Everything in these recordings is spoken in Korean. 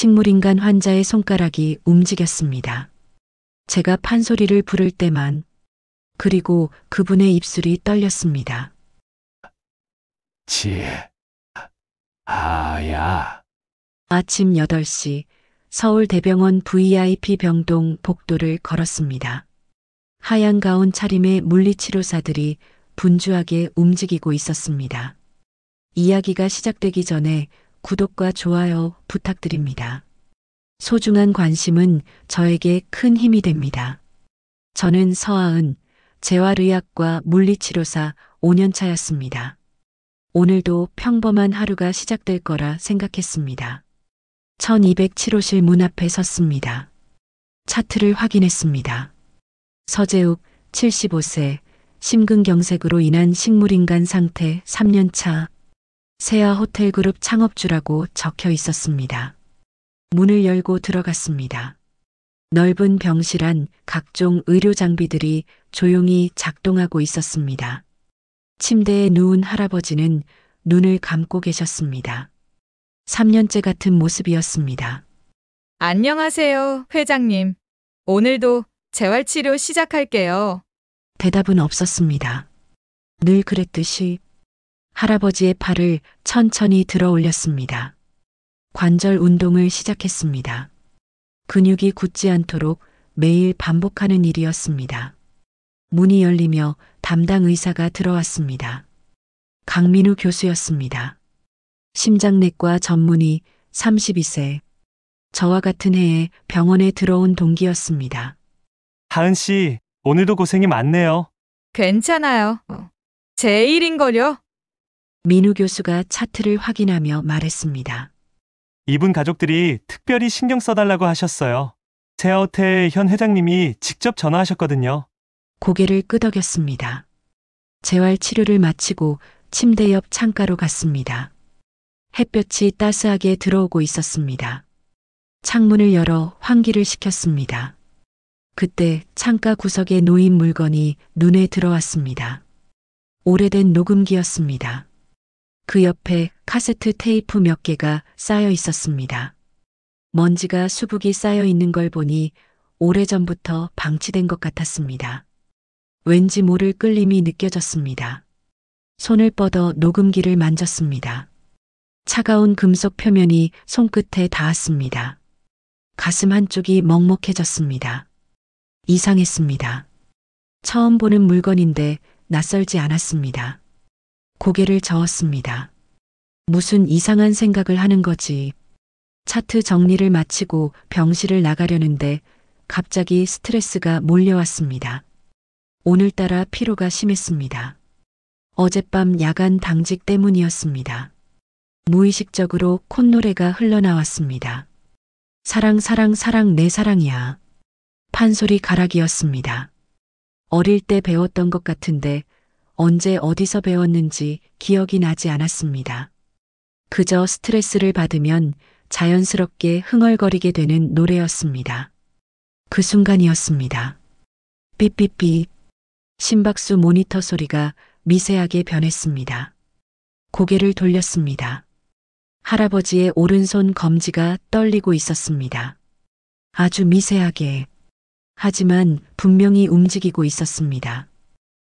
식물인간 환자의 손가락이 움직였습니다. 제가 판소리를 부를 때만, 그리고 그분의 입술이 떨렸습니다. 아야. 아침 8시 서울대병원 VIP 병동 복도를 걸었습니다. 하얀 가운 차림의 물리치료사들이 분주하게 움직이고 있었습니다. 이야기가 시작되기 전에 구독과 좋아요 부탁드립니다. 소중한 관심은 저에게 큰 힘이 됩니다. 저는 서아은, 재활의학과 물리치료사 5년차였습니다. 오늘도 평범한 하루가 시작될 거라 생각했습니다. 1207호실 문 앞에 섰습니다. 차트를 확인했습니다. 서재욱 75세, 심근경색으로 인한 식물인간 상태 3년차, 세아 호텔그룹 창업주라고 적혀 있었습니다. 문을 열고 들어갔습니다. 넓은 병실 안 각종 의료 장비들이 조용히 작동하고 있었습니다. 침대에 누운 할아버지는 눈을 감고 계셨습니다. 3년째 같은 모습이었습니다. 안녕하세요, 회장님. 오늘도 재활치료 시작할게요. 대답은 없었습니다. 늘 그랬듯이 할아버지의 팔을 천천히 들어 올렸습니다. 관절 운동을 시작했습니다. 근육이 굳지 않도록 매일 반복하는 일이었습니다. 문이 열리며 담당 의사가 들어왔습니다. 강민우 교수였습니다. 심장내과 전문의 32세. 저와 같은 해에 병원에 들어온 동기였습니다. 하은 씨, 오늘도 고생이 많네요. 괜찮아요. 제 일인걸요. 민우 교수가 차트를 확인하며 말했습니다. 이분 가족들이 특별히 신경 써달라고 하셨어요. 세아호텔 현 회장님이 직접 전화하셨거든요. 고개를 끄덕였습니다. 재활 치료를 마치고 침대 옆 창가로 갔습니다. 햇볕이 따스하게 들어오고 있었습니다. 창문을 열어 환기를 시켰습니다. 그때 창가 구석에 놓인 물건이 눈에 들어왔습니다. 오래된 녹음기였습니다. 그 옆에 카세트 테이프 몇 개가 쌓여 있었습니다. 먼지가 수북이 쌓여 있는 걸 보니 오래전부터 방치된 것 같았습니다. 왠지 모를 끌림이 느껴졌습니다. 손을 뻗어 녹음기를 만졌습니다. 차가운 금속 표면이 손끝에 닿았습니다. 가슴 한쪽이 먹먹해졌습니다. 이상했습니다. 처음 보는 물건인데 낯설지 않았습니다. 고개를 저었습니다. 무슨 이상한 생각을 하는 거지. 차트 정리를 마치고 병실을 나가려는데 갑자기 스트레스가 몰려왔습니다. 오늘따라 피로가 심했습니다. 어젯밤 야간 당직 때문이었습니다. 무의식적으로 콧노래가 흘러나왔습니다. 사랑 사랑 사랑 내 사랑이야. 판소리 가락이었습니다. 어릴 때 배웠던 것 같은데 언제 어디서 배웠는지 기억이 나지 않았습니다. 그저 스트레스를 받으면 자연스럽게 흥얼거리게 되는 노래였습니다. 그 순간이었습니다. 삐삐삐. 심박수 모니터 소리가 미세하게 변했습니다. 고개를 돌렸습니다. 할아버지의 오른손 검지가 떨리고 있었습니다. 아주 미세하게. 하지만 분명히 움직이고 있었습니다.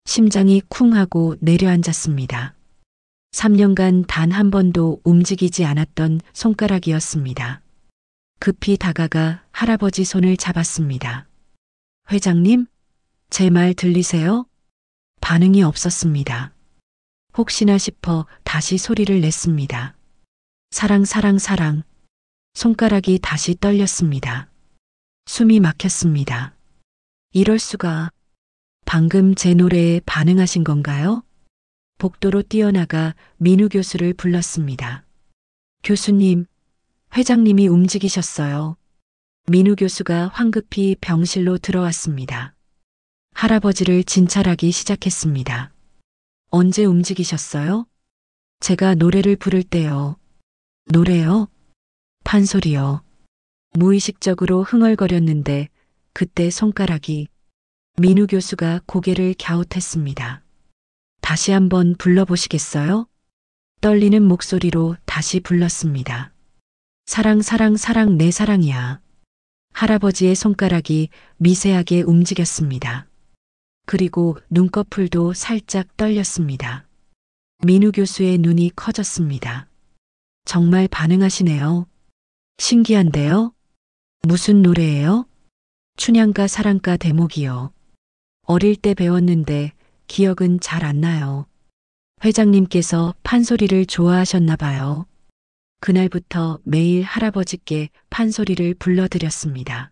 심장이 쿵 하고 내려앉았습니다. 3년간 단 한 번도 움직이지 않았던 손가락이었습니다. 급히 다가가 할아버지 손을 잡았습니다. 회장님, 제 말 들리세요? 반응이 없었습니다. 혹시나 싶어 다시 소리를 냈습니다. 사랑 사랑 사랑. 손가락이 다시 떨렸습니다. 숨이 막혔습니다. 이럴 수가. 방금 제 노래에 반응하신 건가요? 복도로 뛰어나가 민우 교수를 불렀습니다. 교수님, 회장님이 움직이셨어요. 민우 교수가 황급히 병실로 들어왔습니다. 할아버지를 진찰하기 시작했습니다. 언제 움직이셨어요? 제가 노래를 부를 때요. 노래요? 판소리요. 무의식적으로 흥얼거렸는데 그때 손가락이. 민우 교수가 고개를 갸웃했습니다. 다시 한번 불러보시겠어요? 떨리는 목소리로 다시 불렀습니다. 사랑, 사랑, 사랑, 내 사랑이야. 할아버지의 손가락이 미세하게 움직였습니다. 그리고 눈꺼풀도 살짝 떨렸습니다. 민우 교수의 눈이 커졌습니다. 정말 반응하시네요. 신기한데요? 무슨 노래예요? 춘향가 사랑가 대목이요. 어릴 때 배웠는데 기억은 잘 안 나요. 회장님께서 판소리를 좋아하셨나 봐요. 그날부터 매일 할아버지께 판소리를 불러드렸습니다.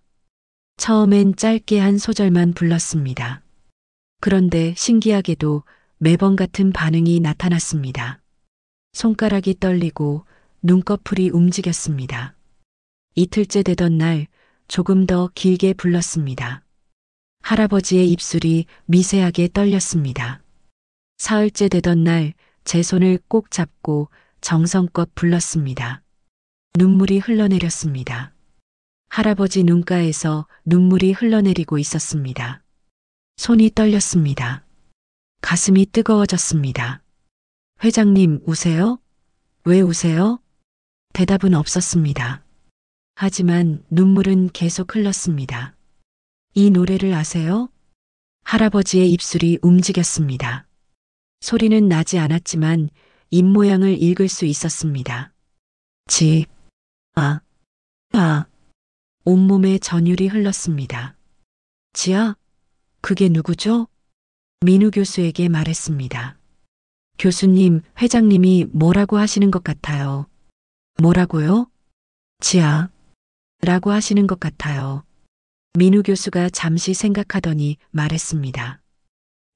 처음엔 짧게 한 소절만 불렀습니다. 그런데 신기하게도 매번 같은 반응이 나타났습니다. 손가락이 떨리고 눈꺼풀이 움직였습니다. 이틀째 되던 날 조금 더 길게 불렀습니다. 할아버지의 입술이 미세하게 떨렸습니다. 사흘째 되던 날 제 손을 꼭 잡고 정성껏 불렀습니다. 눈물이 흘러내렸습니다. 할아버지 눈가에서 눈물이 흘러내리고 있었습니다. 손이 떨렸습니다. 가슴이 뜨거워졌습니다. 회장님, 우세요? 왜 우세요? 대답은 없었습니다. 하지만 눈물은 계속 흘렀습니다. 이 노래를 아세요? 할아버지의 입술이 움직였습니다. 소리는 나지 않았지만 입모양을 읽을 수 있었습니다. 지, 아, 아. 온몸에 전율이 흘렀습니다. 지아, 그게 누구죠? 민우 교수에게 말했습니다. 교수님, 회장님이 뭐라고 하시는 것 같아요. 뭐라고요? 지아, 라고 하시는 것 같아요. 민우 교수가 잠시 생각하더니 말했습니다.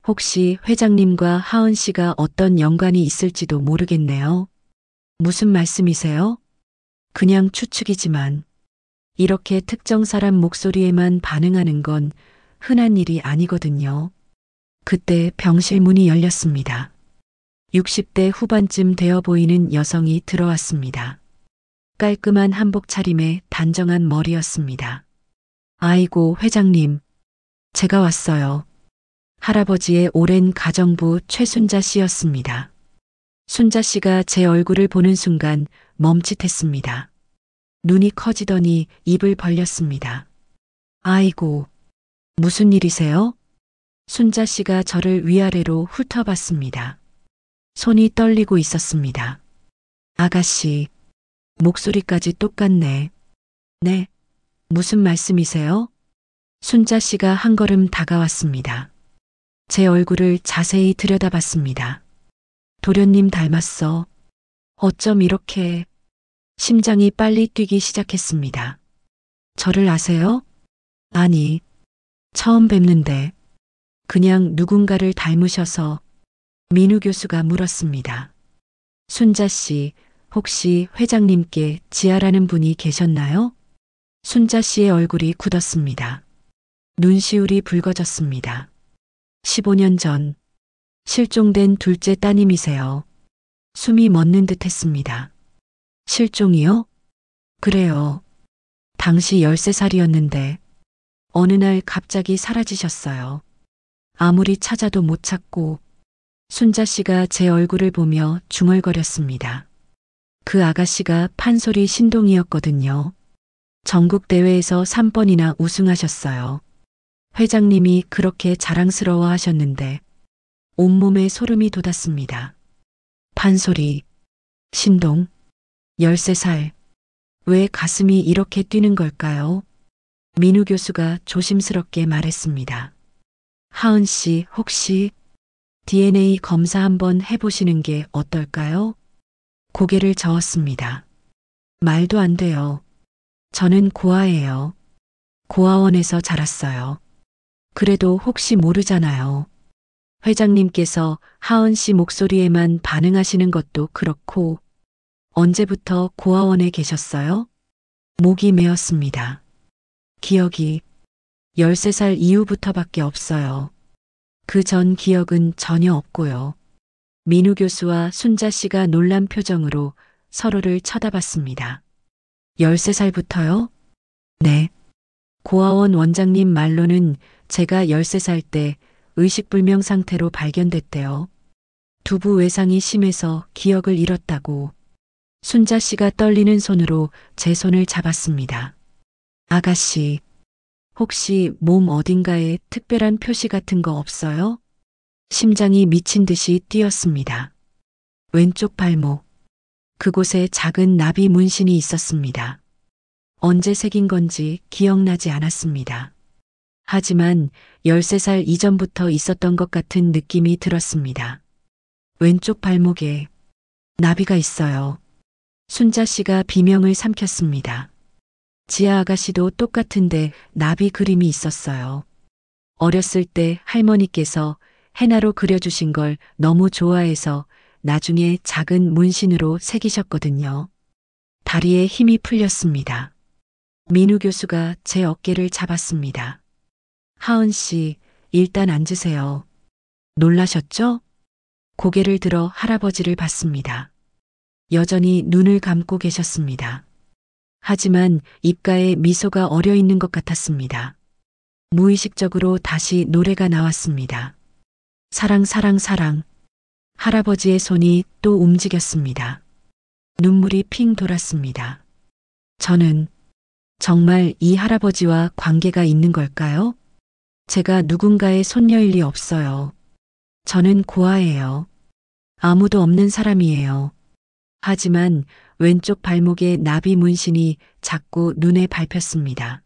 혹시 회장님과 하은 씨가 어떤 연관이 있을지도 모르겠네요. 무슨 말씀이세요? 그냥 추측이지만 이렇게 특정 사람 목소리에만 반응하는 건 흔한 일이 아니거든요. 그때 병실 문이 열렸습니다. 60대 후반쯤 되어 보이는 여성이 들어왔습니다. 깔끔한 한복 차림에 단정한 머리였습니다. 아이고, 회장님. 제가 왔어요. 할아버지의 오랜 가정부 최순자 씨였습니다. 순자 씨가 제 얼굴을 보는 순간 멈칫했습니다. 눈이 커지더니 입을 벌렸습니다. 아이고, 무슨 일이세요? 순자 씨가 저를 위아래로 훑어봤습니다. 손이 떨리고 있었습니다. 아가씨, 목소리까지 똑같네. 네, 무슨 말씀이세요? 순자 씨가 한 걸음 다가왔습니다. 제 얼굴을 자세히 들여다봤습니다. 도련님 닮았어. 어쩜 이렇게... 심장이 빨리 뛰기 시작했습니다. 저를 아세요? 아니, 처음 뵙는데 그냥 누군가를 닮으셔서. 민우 교수가 물었습니다. 순자 씨, 혹시 회장님께 지아라는 분이 계셨나요? 순자 씨의 얼굴이 굳었습니다. 눈시울이 붉어졌습니다. 15년 전 실종된 둘째 따님이세요. 숨이 멎는 듯 했습니다. 실종이요? 그래요. 당시 13살이었는데 어느 날 갑자기 사라지셨어요. 아무리 찾아도 못 찾고. 순자 씨가 제 얼굴을 보며 중얼거렸습니다. 그 아가씨가 판소리 신동이었거든요. 전국 대회에서 3번이나 우승하셨어요. 회장님이 그렇게 자랑스러워 하셨는데 온몸에 소름이 돋았습니다. 판소리, 신동, 13살. 왜 가슴이 이렇게 뛰는 걸까요? 민우 교수가 조심스럽게 말했습니다. 하은 씨, 혹시 DNA 검사 한번 해보시는 게 어떨까요? 고개를 저었습니다. 말도 안 돼요. 저는 고아예요. 고아원에서 자랐어요. 그래도 혹시 모르잖아요. 회장님께서 하은 씨 목소리에만 반응하시는 것도 그렇고, 언제부터 고아원에 계셨어요? 목이 메었습니다. 기억이 13살 이후부터밖에 없어요. 그 전 기억은 전혀 없고요. 민우 교수와 순자 씨가 놀란 표정으로 서로를 쳐다봤습니다. 13살부터요? 네. 고아원 원장님 말로는 제가 13살 때 의식불명 상태로 발견됐대요. 두부 외상이 심해서 기억을 잃었다고. 순자 씨가 떨리는 손으로 제 손을 잡았습니다. 아가씨, 혹시 몸 어딘가에 특별한 표시 같은 거 없어요? 심장이 미친 듯이 뛰었습니다. 왼쪽 발목. 그곳에 작은 나비 문신이 있었습니다. 언제 새긴 건지 기억나지 않았습니다. 하지만 13살 이전부터 있었던 것 같은 느낌이 들었습니다. 왼쪽 발목에 나비가 있어요. 순자 씨가 비명을 삼켰습니다. 지아 아가씨도 똑같은데 나비 그림이 있었어요. 어렸을 때 할머니께서 해나로 그려주신 걸 너무 좋아해서 나중에 작은 문신으로 새기셨거든요. 다리에 힘이 풀렸습니다. 민우 교수가 제 어깨를 잡았습니다. 하은 씨, 일단 앉으세요. 놀라셨죠? 고개를 들어 할아버지를 봤습니다. 여전히 눈을 감고 계셨습니다. 하지만 입가에 미소가 어려 있는 것 같았습니다. 무의식적으로 다시 노래가 나왔습니다. 사랑, 사랑, 사랑. 할아버지의 손이 또 움직였습니다. 눈물이 핑 돌았습니다. 저는 정말 이 할아버지와 관계가 있는 걸까요? 제가 누군가의 손녀일 리 없어요. 저는 고아예요. 아무도 없는 사람이에요. 하지만 왼쪽 발목에 나비 문신이 자꾸 눈에 밟혔습니다.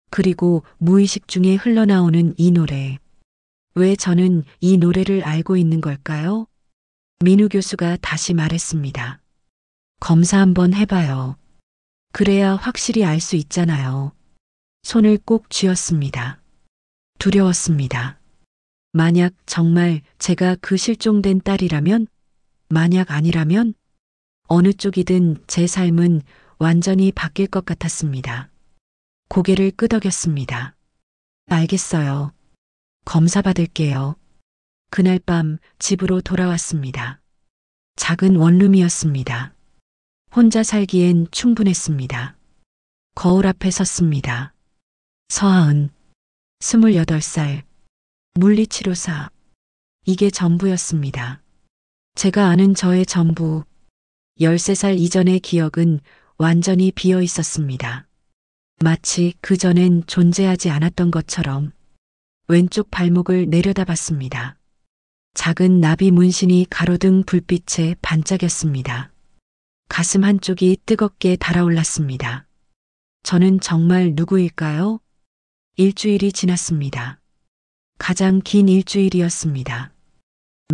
그리고 무의식 중에 흘러나오는 이 노래. 왜 저는 이 노래를 알고 있는 걸까요? 민우 교수가 다시 말했습니다. 검사 한번 해봐요. 그래야 확실히 알 수 있잖아요. 손을 꼭 쥐었습니다. 두려웠습니다. 만약 정말 제가 그 실종된 딸이라면, 만약 아니라면, 어느 쪽이든 제 삶은 완전히 바뀔 것 같았습니다. 고개를 끄덕였습니다. 알겠어요. 검사 받을게요. 그날 밤 집으로 돌아왔습니다. 작은 원룸이었습니다. 혼자 살기엔 충분했습니다. 거울 앞에 섰습니다. 서하은, 28살, 물리치료사. 이게 전부였습니다. 제가 아는 저의 전부. 13살 이전의 기억은 완전히 비어 있었습니다. 마치 그전엔 존재하지 않았던 것처럼. 왼쪽 발목을 내려다봤습니다. 작은 나비 문신이 가로등 불빛에 반짝였습니다. 가슴 한쪽이 뜨겁게 달아올랐습니다. 저는 정말 누구일까요? 일주일이 지났습니다. 가장 긴 일주일이었습니다.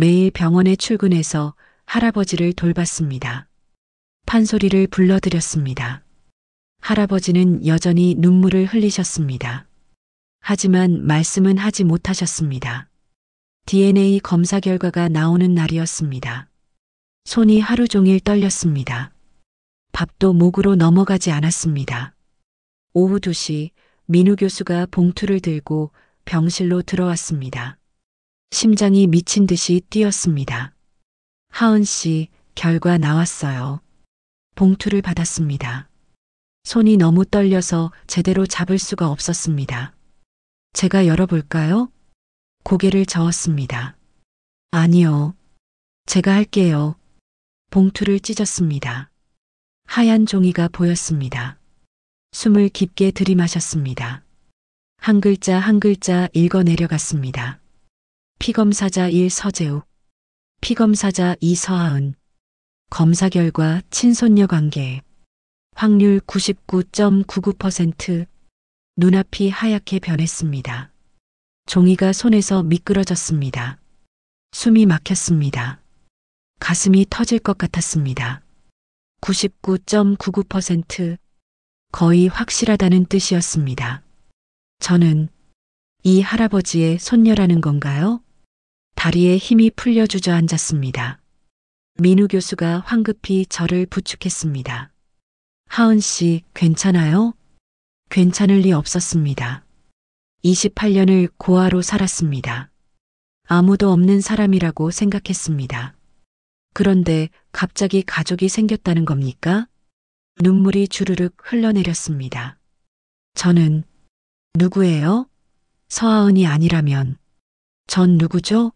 매일 병원에 출근해서 할아버지를 돌봤습니다. 판소리를 불러드렸습니다. 할아버지는 여전히 눈물을 흘리셨습니다. 하지만 말씀은 하지 못하셨습니다. DNA 검사 결과가 나오는 날이었습니다. 손이 하루 종일 떨렸습니다. 밥도 목으로 넘어가지 않았습니다. 오후 2시 민우 교수가 봉투를 들고 병실로 들어왔습니다. 심장이 미친 듯이 뛰었습니다. 하은 씨, 결과 나왔어요. 봉투를 받았습니다. 손이 너무 떨려서 제대로 잡을 수가 없었습니다. 제가 열어볼까요? 고개를 저었습니다. 아니요. 제가 할게요. 봉투를 찢었습니다. 하얀 종이가 보였습니다. 숨을 깊게 들이마셨습니다. 한 글자 한 글자 읽어 내려갔습니다. 피검사자 1 서재욱, 피검사자 2 서하은, 검사 결과 친손녀 관계, 확률 99.99%, 눈앞이 하얗게 변했습니다. 종이가 손에서 미끄러졌습니다. 숨이 막혔습니다. 가슴이 터질 것 같았습니다. 99.99%, 거의 확실하다는 뜻이었습니다. 저는 이 할아버지의 손녀라는 건가요? 다리에 힘이 풀려 주저앉았습니다. 민우 교수가 황급히 저를 부축했습니다. 하은 씨, 괜찮아요? 괜찮을 리 없었습니다. 28년을 고아로 살았습니다. 아무도 없는 사람이라고 생각했습니다. 그런데 갑자기 가족이 생겼다는 겁니까? 눈물이 주르륵 흘러내렸습니다. 저는 누구예요? 서하은이 아니라면 전 누구죠?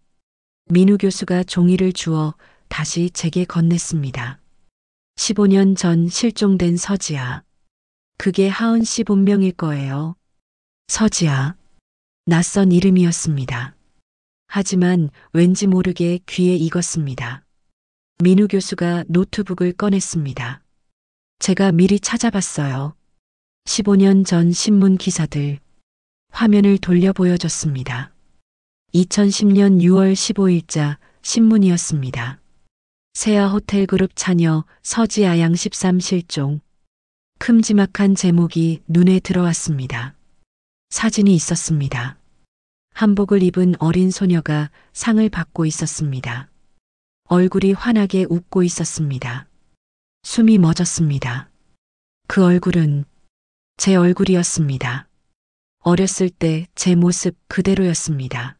민우 교수가 종이를 주어 다시 제게 건넸습니다. 15년 전 실종된 서지아. 그게 하은 씨 본명일 거예요. 서지아. 낯선 이름이었습니다. 하지만 왠지 모르게 귀에 익었습니다. 민우 교수가 노트북을 꺼냈습니다. 제가 미리 찾아봤어요. 15년 전 신문 기사들. 화면을 돌려 보여줬습니다. 2010년 6월 15일자 신문이었습니다. 세아 호텔 그룹 차녀 서지아 양 13 실종. 큼지막한 제목이 눈에 들어왔습니다. 사진이 있었습니다. 한복을 입은 어린 소녀가 상을 받고 있었습니다. 얼굴이 환하게 웃고 있었습니다. 숨이 멎었습니다. 그 얼굴은 제 얼굴이었습니다. 어렸을 때 제 모습 그대로였습니다.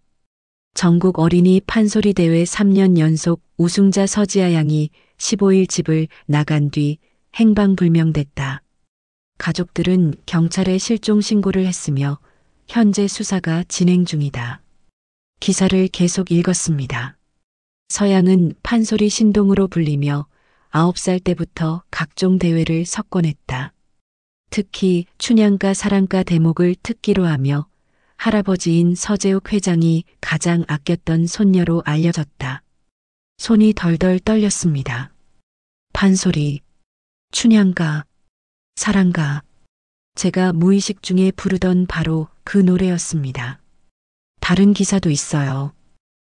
전국 어린이 판소리 대회 3년 연속 우승자 서지아 양이 15일 집을 나간 뒤 행방불명됐다. 가족들은 경찰에 실종 신고를 했으며 현재 수사가 진행 중이다. 기사를 계속 읽었습니다. 서양은 판소리 신동으로 불리며 9살 때부터 각종 대회를 석권했다. 특히 춘향가 사랑가 대목을 특기로 하며 할아버지인 서재욱 회장이 가장 아꼈던 손녀로 알려졌다. 손이 덜덜 떨렸습니다. 판소리, 춘향가, 사랑가. 제가 무의식 중에 부르던 바로 그 노래였습니다. 다른 기사도 있어요.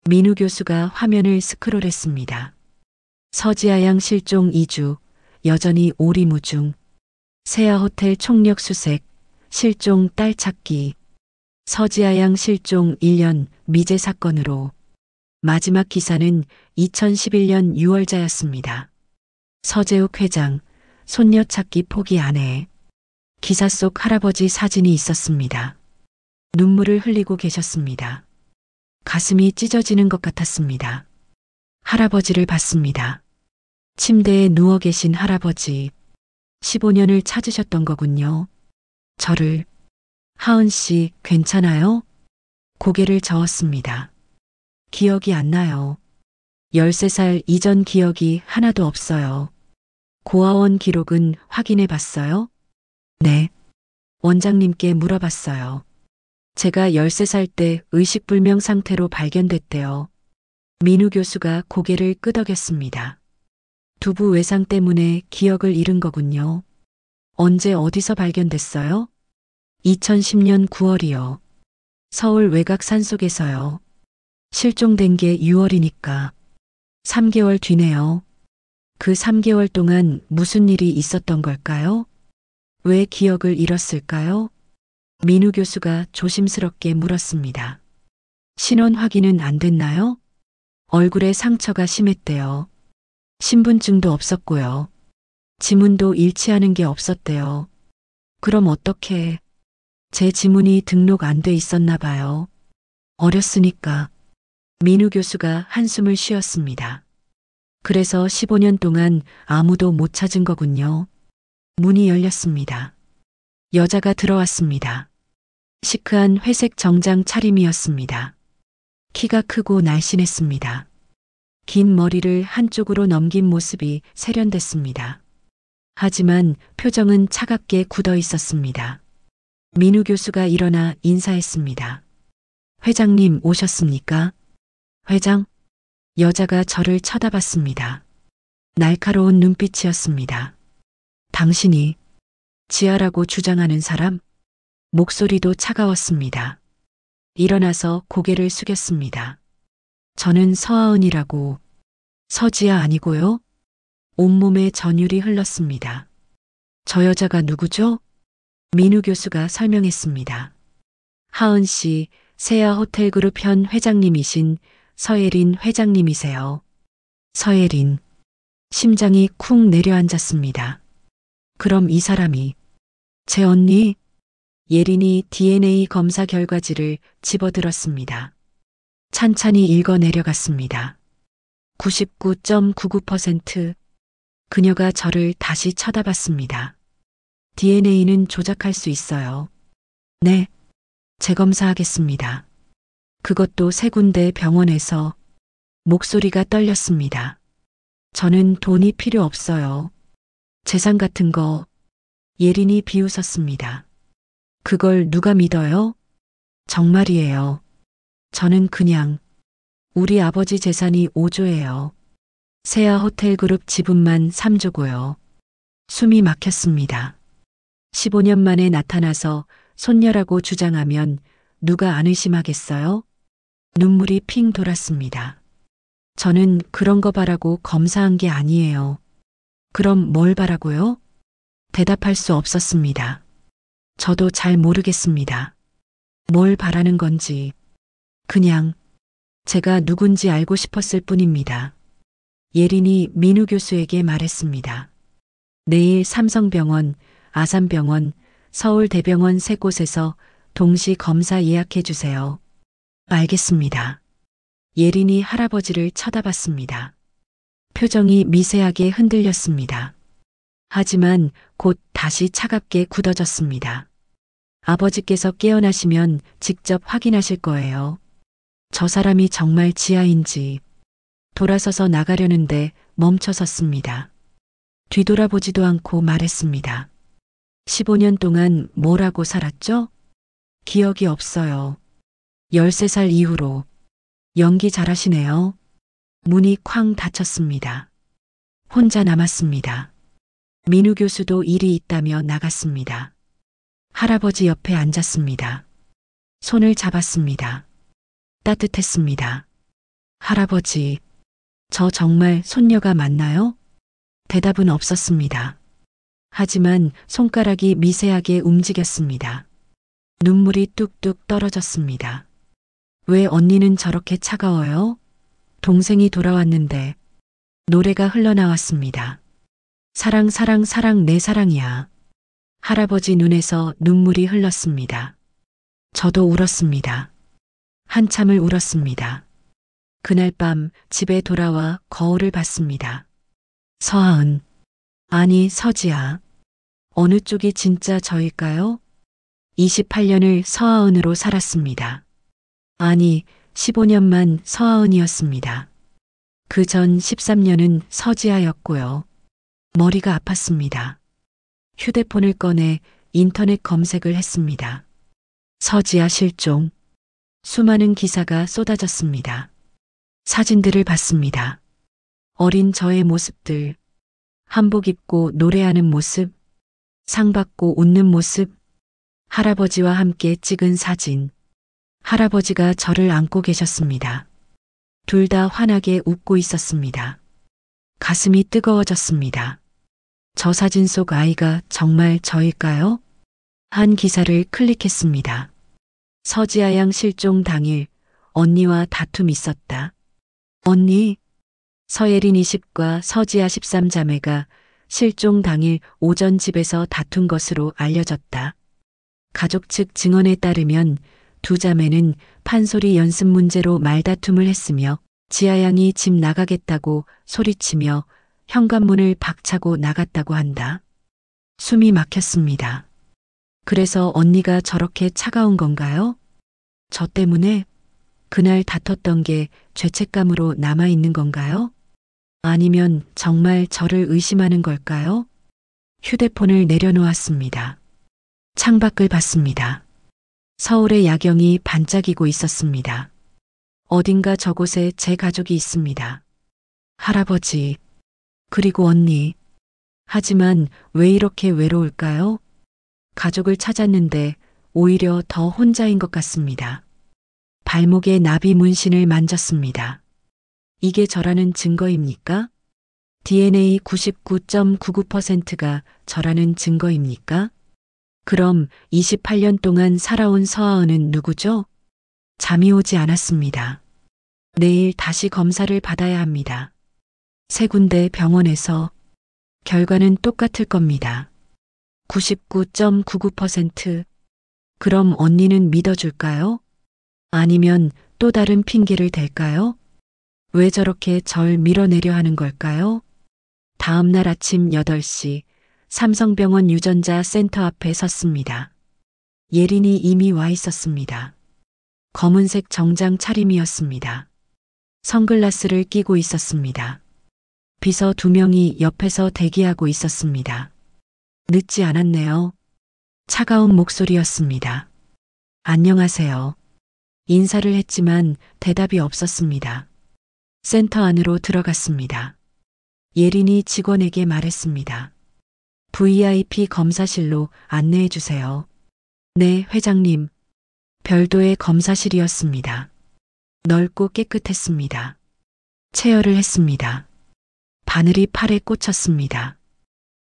민우 교수가 화면을 스크롤했습니다. 서지아 양 실종 2주, 여전히 오리무중. 세아 호텔 총력 수색, 실종 딸 찾기. 서지아 양 실종 1년 미제 사건으로. 마지막 기사는 2011년 6월자였습니다. 서재욱 회장, 손녀 찾기 포기 안 해. 기사 속 할아버지 사진이 있었습니다. 눈물을 흘리고 계셨습니다. 가슴이 찢어지는 것 같았습니다. 할아버지를 봤습니다. 침대에 누워 계신 할아버지. 15년을 찾으셨던 거군요. 저를. 하은 씨, 괜찮아요? 고개를 저었습니다. 기억이 안 나요. 13살 이전 기억이 하나도 없어요. 고아원 기록은 확인해 봤어요? 네. 원장님께 물어봤어요. 제가 13살 때 의식불명 상태로 발견됐대요. 민우 교수가 고개를 끄덕였습니다. 두부 외상 때문에 기억을 잃은 거군요. 언제 어디서 발견됐어요? 2010년 9월이요. 서울 외곽 산속에서요. 실종된 게 6월이니까 3개월 뒤네요. 그 3개월 동안 무슨 일이 있었던 걸까요? 왜 기억을 잃었을까요? 민우 교수가 조심스럽게 물었습니다. 신원 확인은 안 됐나요? 얼굴에 상처가 심했대요. 신분증도 없었고요. 지문도 일치하는 게 없었대요. 그럼 어떻게? 제 지문이 등록 안 돼 있었나 봐요. 어렸으니까. 민우 교수가 한숨을 쉬었습니다. 그래서 15년 동안 아무도 못 찾은 거군요. 문이 열렸습니다. 여자가 들어왔습니다. 시크한 회색 정장 차림이었습니다. 키가 크고 날씬했습니다. 긴 머리를 한쪽으로 넘긴 모습이 세련됐습니다. 하지만 표정은 차갑게 굳어 있었습니다. 민우 교수가 일어나 인사했습니다. 회장님 오셨습니까? 회장? 여자가 저를 쳐다봤습니다. 날카로운 눈빛이었습니다. 당신이 지아라고 주장하는 사람? 목소리도 차가웠습니다. 일어나서 고개를 숙였습니다. 저는 서하은이라고. 서지아 아니고요? 온몸에 전율이 흘렀습니다. 저 여자가 누구죠? 민우 교수가 설명했습니다. 하은 씨, 세아 호텔 그룹 현 회장님이신 서예린 회장님이세요. 서예린. 심장이 쿵 내려앉았습니다. 그럼 이 사람이 제 언니? 예린이 DNA 검사 결과지를 집어들었습니다. 찬찬히 읽어 내려갔습니다. 99.99%. 그녀가 저를 다시 쳐다봤습니다. DNA는 조작할 수 있어요. 네. 재검사하겠습니다. 그것도 3군데 병원에서. 목소리가 떨렸습니다. 저는 돈이 필요 없어요. 재산 같은 거. 예린이 비웃었습니다. 그걸 누가 믿어요? 정말이에요. 저는 그냥 우리 아버지 재산이 5조예요. 세아 호텔그룹 지분만 3조고요. 숨이 막혔습니다. 15년 만에 나타나서 손녀라고 주장하면 누가 안 의심하겠어요? 눈물이 핑 돌았습니다. 저는 그런 거 바라고 검사한 게 아니에요. 그럼 뭘 바라고요? 대답할 수 없었습니다. 저도 잘 모르겠습니다. 뭘 바라는 건지. 그냥 제가 누군지 알고 싶었을 뿐입니다. 예린이 민우 교수에게 말했습니다. 내일 삼성병원, 아산병원, 서울대병원 3곳에서 동시 검사 예약해 주세요. 알겠습니다. 예린이 할아버지를 쳐다봤습니다. 표정이 미세하게 흔들렸습니다. 하지만 곧 다시 차갑게 굳어졌습니다. 아버지께서 깨어나시면 직접 확인하실 거예요. 저 사람이 정말 지하인지. 돌아서서 나가려는데 멈춰섰습니다. 뒤돌아보지도 않고 말했습니다. 15년 동안 뭘 하고 살았죠? 기억이 없어요. 13살 이후로. 연기 잘하시네요. 문이 쾅 닫혔습니다. 혼자 남았습니다. 민우 교수도 일이 있다며 나갔습니다. 할아버지 옆에 앉았습니다. 손을 잡았습니다. 따뜻했습니다. 할아버지, 저 정말 손녀가 맞나요? 대답은 없었습니다. 하지만 손가락이 미세하게 움직였습니다. 눈물이 뚝뚝 떨어졌습니다. 왜 언니는 저렇게 차가워요? 동생이 돌아왔는데. 노래가 흘러나왔습니다. 사랑 사랑 사랑 내 사랑이야. 할아버지 눈에서 눈물이 흘렀습니다. 저도 울었습니다. 한참을 울었습니다. 그날 밤 집에 돌아와 거울을 봤습니다. 서하은. 아니 서지아. 어느 쪽이 진짜 저일까요? 28년을 서하은으로 살았습니다. 아니 15년만 서하은이었습니다. 그 전 13년은 서지아였고요. 머리가 아팠습니다. 휴대폰을 꺼내 인터넷 검색을 했습니다. 서지아 실종. 수많은 기사가 쏟아졌습니다. 사진들을 봤습니다. 어린 저의 모습들. 한복 입고 노래하는 모습. 상 받고 웃는 모습. 할아버지와 함께 찍은 사진. 할아버지가 저를 안고 계셨습니다. 둘 다 환하게 웃고 있었습니다. 가슴이 뜨거워졌습니다. 저 사진 속 아이가 정말 저일까요? 한 기사를 클릭했습니다. 서지아 양 실종 당일 언니와 다툼 있었다. 언니, 서예린 20과 서지아 13자매가 실종 당일 오전 집에서 다툰 것으로 알려졌다. 가족 측 증언에 따르면 두 자매는 판소리 연습 문제로 말다툼을 했으며 지아양이 집 나가겠다고 소리치며 현관문을 박차고 나갔다고 한다. 숨이 막혔습니다. 그래서 언니가 저렇게 차가운 건가요? 저 때문에 그날 다퉜던 게 죄책감으로 남아있는 건가요? 아니면 정말 저를 의심하는 걸까요? 휴대폰을 내려놓았습니다. 창밖을 봤습니다. 서울의 야경이 반짝이고 있었습니다. 어딘가 저곳에 제 가족이 있습니다. 할아버지, 그리고 언니. 하지만 왜 이렇게 외로울까요? 가족을 찾았는데 오히려 더 혼자인 것 같습니다. 발목에 나비 문신을 만졌습니다. 이게 저라는 증거입니까? DNA 99.99%가 저라는 증거입니까? 그럼 28년 동안 살아온 서하은은 누구죠? 잠이 오지 않았습니다. 내일 다시 검사를 받아야 합니다. 3군데 병원에서 결과는 똑같을 겁니다. 99.99%. 그럼 언니는 믿어줄까요? 아니면 또 다른 핑계를 댈까요? 왜 저렇게 절 밀어내려 하는 걸까요? 다음 날 아침 8시 삼성병원 유전자 센터 앞에 섰습니다. 예린이 이미 와 있었습니다. 검은색 정장 차림이었습니다. 선글라스를 끼고 있었습니다. 비서 2명이 옆에서 대기하고 있었습니다. 늦지 않았네요. 차가운 목소리였습니다. 안녕하세요. 인사를 했지만 대답이 없었습니다. 센터 안으로 들어갔습니다. 예린이 직원에게 말했습니다. VIP 검사실로 안내해 주세요. 네, 회장님. 별도의 검사실이었습니다. 넓고 깨끗했습니다. 체열을 했습니다. 바늘이 팔에 꽂혔습니다.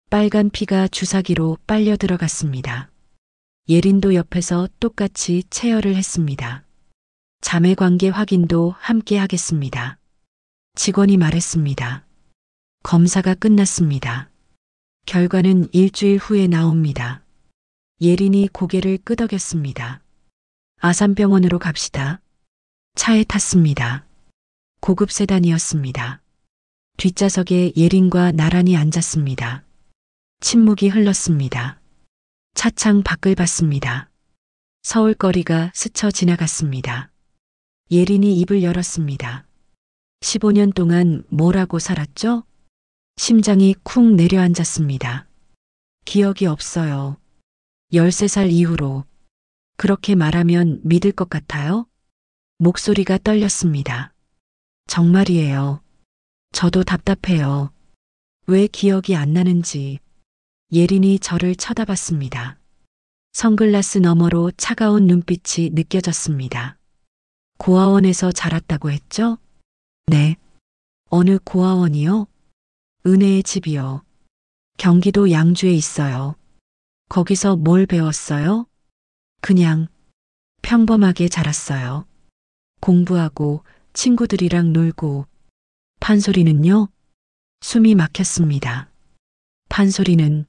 빨간 피가 주사기로 빨려 들어갔습니다. 예린도 옆에서 똑같이 체열을 했습니다. 자매 관계 확인도 함께 하겠습니다. 직원이 말했습니다. 검사가 끝났습니다. 결과는 일주일 후에 나옵니다. 예린이 고개를 끄덕였습니다. 아산병원으로 갑시다. 차에 탔습니다. 고급 세단이었습니다. 뒷좌석에 예린과 나란히 앉았습니다. 침묵이 흘렀습니다. 차창 밖을 봤습니다. 서울거리가 스쳐 지나갔습니다. 예린이 입을 열었습니다. 15년 동안 뭘 하고 살았죠? 심장이 쿵 내려앉았습니다. 기억이 없어요. 13살 이후로. 그렇게 말하면 믿을 것 같아요? 목소리가 떨렸습니다. 정말이에요. 저도 답답해요. 왜 기억이 안 나는지. 예린이 저를 쳐다봤습니다. 선글라스 너머로 차가운 눈빛이 느껴졌습니다. 고아원에서 자랐다고 했죠? 네. 어느 고아원이요? 은혜의 집이요. 경기도 양주에 있어요. 거기서 뭘 배웠어요? 그냥 평범하게 자랐어요. 공부하고 친구들이랑 놀고. 판소리는요? 숨이 막혔습니다. 판소리는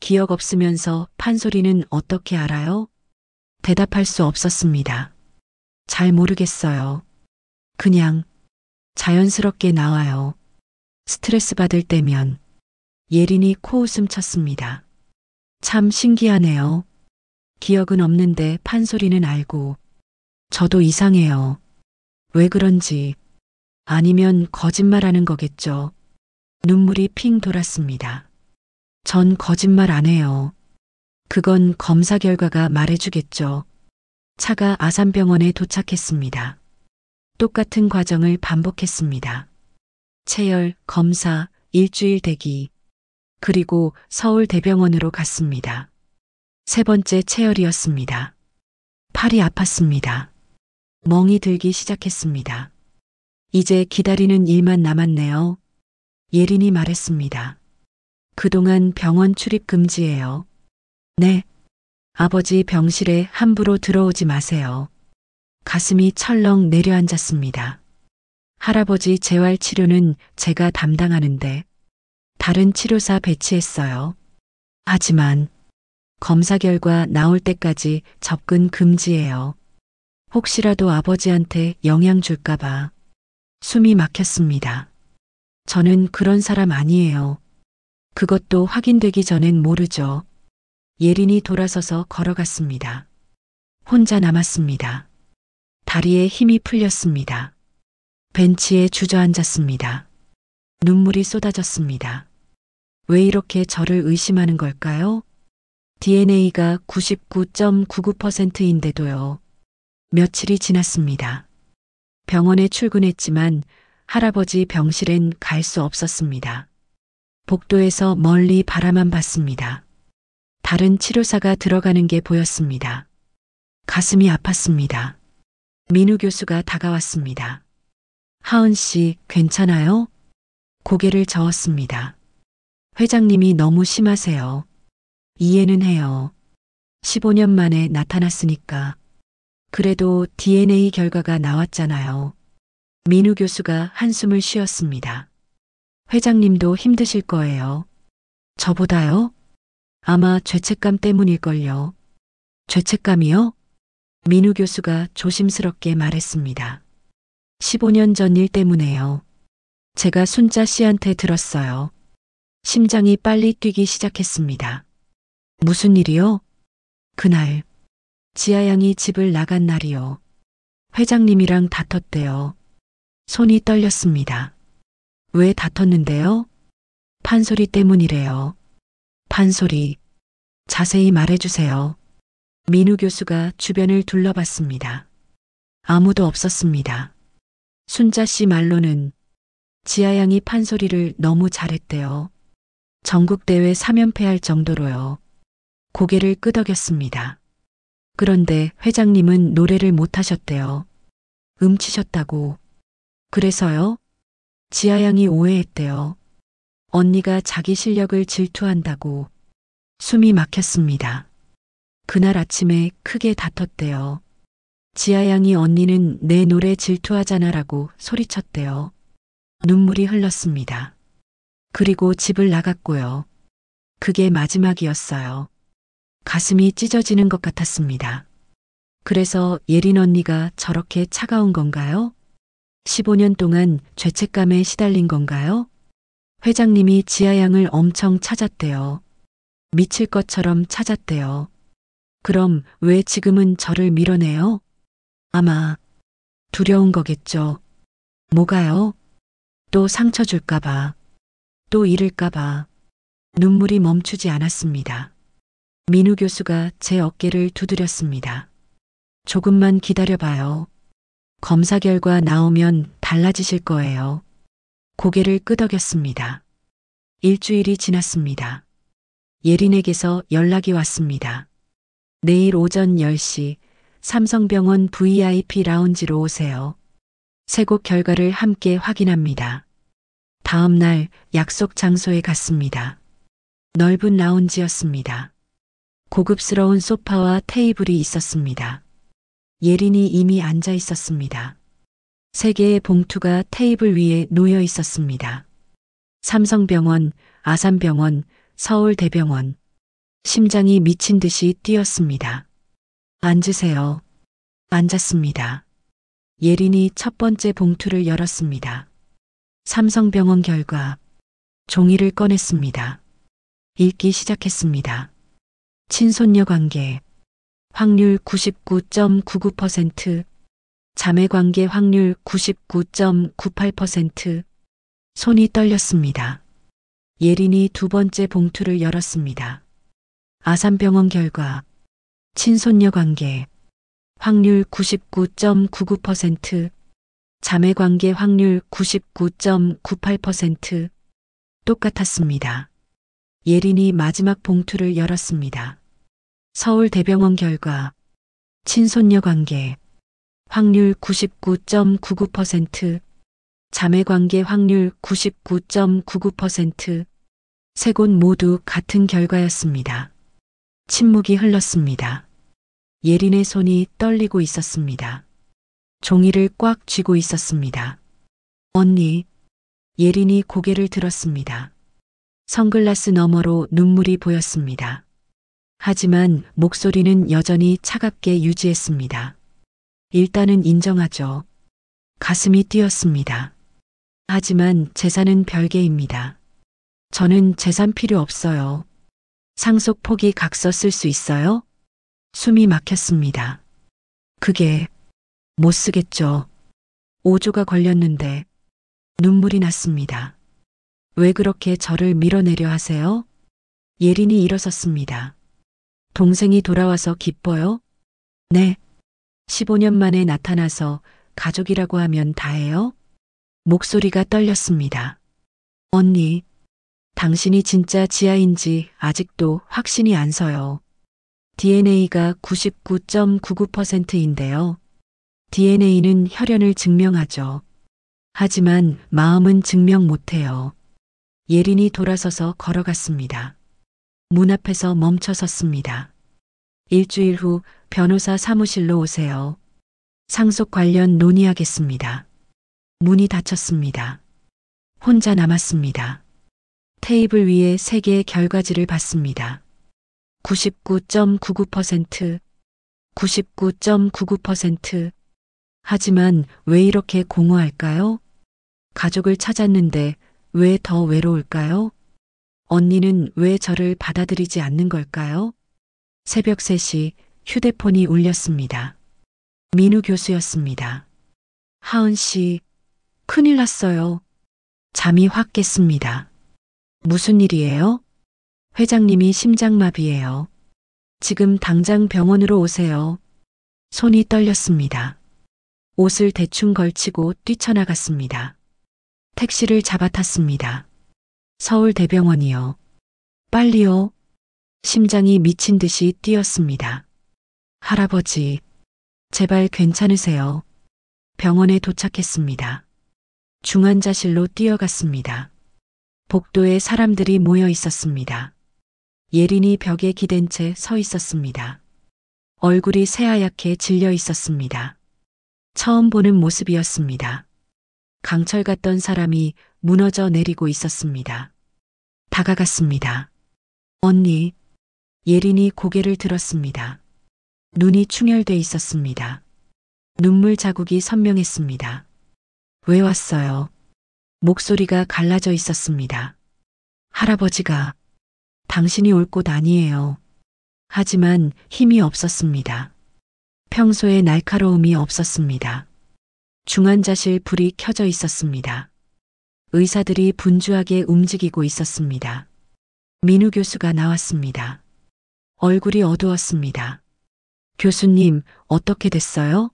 기억 없으면서 판소리는 어떻게 알아요? 대답할 수 없었습니다. 잘 모르겠어요. 그냥 자연스럽게 나와요. 스트레스 받을 때면. 예린이 코웃음 쳤습니다. 참 신기하네요. 기억은 없는데 판소리는 알고. 저도 이상해요. 왜 그런지. 아니면 거짓말하는 거겠죠. 눈물이 핑 돌았습니다. 전 거짓말 안 해요. 그건 검사 결과가 말해주겠죠. 차가 아산병원에 도착했습니다. 똑같은 과정을 반복했습니다. 체열, 검사, 일주일 대기. 그리고 서울대병원으로 갔습니다. 3번째 체열이었습니다. 팔이 아팠습니다. 멍이 들기 시작했습니다. 이제 기다리는 일만 남았네요. 예린이 말했습니다. 그동안 병원 출입 금지예요. 네. 아버지 병실에 함부로 들어오지 마세요. 가슴이 철렁 내려앉았습니다. 할아버지 재활 치료는 제가 담당하는데 다른 치료사 배치했어요. 하지만 검사 결과 나올 때까지 접근 금지예요. 혹시라도 아버지한테 영향 줄까봐. 숨이 막혔습니다. 저는 그런 사람 아니에요. 그것도 확인되기 전엔 모르죠. 예린이 돌아서서 걸어갔습니다. 혼자 남았습니다. 다리에 힘이 풀렸습니다. 벤치에 주저앉았습니다. 눈물이 쏟아졌습니다. 왜 이렇게 저를 의심하는 걸까요? DNA가 99.99%인데도요. 며칠이 지났습니다. 병원에 출근했지만 할아버지 병실엔 갈 수 없었습니다. 복도에서 멀리 바라만 봤습니다. 다른 치료사가 들어가는 게 보였습니다. 가슴이 아팠습니다. 민우 교수가 다가왔습니다. 하은 씨, 괜찮아요? 고개를 저었습니다. 회장님이 너무 심하세요. 이해는 해요. 15년 만에 나타났으니까. 그래도 DNA 결과가 나왔잖아요. 민우 교수가 한숨을 쉬었습니다. 회장님도 힘드실 거예요. 저보다요? 아마 죄책감 때문일걸요. 죄책감이요? 민우 교수가 조심스럽게 말했습니다. 15년 전 일 때문에요. 제가 순자 씨한테 들었어요. 심장이 빨리 뛰기 시작했습니다. 무슨 일이요? 그날 지아양이 집을 나간 날이요. 회장님이랑 다퉜대요. 손이 떨렸습니다. 왜 다퉜는데요? 판소리 때문이래요. 판소리. 자세히 말해주세요. 민우 교수가 주변을 둘러봤습니다. 아무도 없었습니다. 순자 씨 말로는 지아양이 판소리를 너무 잘했대요. 전국대회 3연패할 정도로요. 고개를 끄덕였습니다. 그런데 회장님은 노래를 못하셨대요. 음치셨다고. 그래서요? 지아양이 오해했대요. 언니가 자기 실력을 질투한다고. 숨이 막혔습니다. 그날 아침에 크게 다퉜대요. 지아양이 언니는 내 노래 질투하잖아라고 소리쳤대요. 눈물이 흘렀습니다. 그리고 집을 나갔고요. 그게 마지막이었어요. 가슴이 찢어지는 것 같았습니다. 그래서 예린 언니가 저렇게 차가운 건가요? 15년 동안 죄책감에 시달린 건가요? 회장님이 지아양을 엄청 찾았대요. 미칠 것처럼 찾았대요. 그럼 왜 지금은 저를 밀어내요? 아마 두려운 거겠죠. 뭐가요? 또 상처 줄까봐. 또 잃을까봐. 눈물이 멈추지 않았습니다. 민우 교수가 제 어깨를 두드렸습니다. 조금만 기다려봐요. 검사 결과 나오면 달라지실 거예요. 고개를 끄덕였습니다. 일주일이 지났습니다. 예린에게서 연락이 왔습니다. 내일 오전 10시 삼성병원 VIP 라운지로 오세요. 세 곡 결과를 함께 확인합니다. 다음 날 약속 장소에 갔습니다. 넓은 라운지였습니다. 고급스러운 소파와 테이블이 있었습니다. 예린이 이미 앉아 있었습니다. 세 개의 봉투가 테이블 위에 놓여 있었습니다. 삼성병원, 아산병원, 서울대병원. 심장이 미친 듯이 뛰었습니다. 앉으세요. 앉았습니다. 예린이 첫 번째 봉투를 열었습니다. 삼성병원 결과. 종이를 꺼냈습니다. 읽기 시작했습니다. 친손녀 관계. 확률 99.99%. 자매 관계 확률 99.98%. 손이 떨렸습니다. 예린이 두 번째 봉투를 열었습니다. 아산병원 결과. 친손녀 관계. 확률 99.99%. 자매 관계 확률 99.98%. 똑같았습니다. 예린이 마지막 봉투를 열었습니다. 서울대병원 결과. 친손녀 관계. 확률 99.99%. 자매 관계 확률 99.99%. 세 곳 모두 같은 결과였습니다. 침묵이 흘렀습니다. 예린의 손이 떨리고 있었습니다. 종이를 꽉 쥐고 있었습니다. 언니. 예린이 고개를 들었습니다. 선글라스 너머로 눈물이 보였습니다. 하지만 목소리는 여전히 차갑게 유지했습니다. 일단은 인정하죠. 가슴이 뛰었습니다. 하지만 재산은 별개입니다. 저는 재산 필요 없어요. 상속 포기 각서 쓸 수 있어요? 숨이 막혔습니다. 그게 못 쓰겠죠. 5조가 걸렸는데 눈물이 났습니다. 왜 그렇게 저를 밀어내려 하세요? 예린이 일어섰습니다. 동생이 돌아와서 기뻐요? 네. 15년 만에 나타나서 가족이라고 하면 다예요? 목소리가 떨렸습니다. 언니, 당신이 진짜 지아인지 아직도 확신이 안 서요. DNA가 99.99%인데요. DNA는 혈연을 증명하죠. 하지만 마음은 증명 못해요. 예린이 돌아서서 걸어갔습니다. 문 앞에서 멈춰 섰습니다. 일주일 후 변호사 사무실로 오세요. 상속 관련 논의하겠습니다. 문이 닫혔습니다. 혼자 남았습니다. 테이블 위에 세 개의 결과지를 봤습니다. 99.99%, 99.99%. 하지만 왜 이렇게 공허할까요? 가족을 찾았는데 왜 더 외로울까요? 언니는 왜 저를 받아들이지 않는 걸까요? 새벽 3시 휴대폰이 울렸습니다. 민우 교수였습니다. 하은 씨, 큰일 났어요. 잠이 확 깼습니다. 무슨 일이에요? 회장님이 심장마비예요. 지금 당장 병원으로 오세요. 손이 떨렸습니다. 옷을 대충 걸치고 뛰쳐나갔습니다. 택시를 잡아탔습니다. 서울대병원이요. 빨리요. 심장이 미친 듯이 뛰었습니다. 할아버지, 제발 괜찮으세요. 병원에 도착했습니다. 중환자실로 뛰어갔습니다. 복도에 사람들이 모여 있었습니다. 예린이 벽에 기댄 채 서 있었습니다. 얼굴이 새하얗게 질려 있었습니다. 처음 보는 모습이었습니다. 강철 같던 사람이 무너져 내리고 있었습니다. 다가갔습니다. 언니, 예린이 고개를 들었습니다. 눈이 충혈돼 있었습니다. 눈물 자국이 선명했습니다. 왜 왔어요? 목소리가 갈라져 있었습니다. 할아버지가 당신이 올 곳 아니에요. 하지만 힘이 없었습니다. 평소에 날카로움이 없었습니다. 중환자실 불이 켜져 있었습니다. 의사들이 분주하게 움직이고 있었습니다. 민우 교수가 나왔습니다. 얼굴이 어두웠습니다. 교수님, 어떻게 됐어요?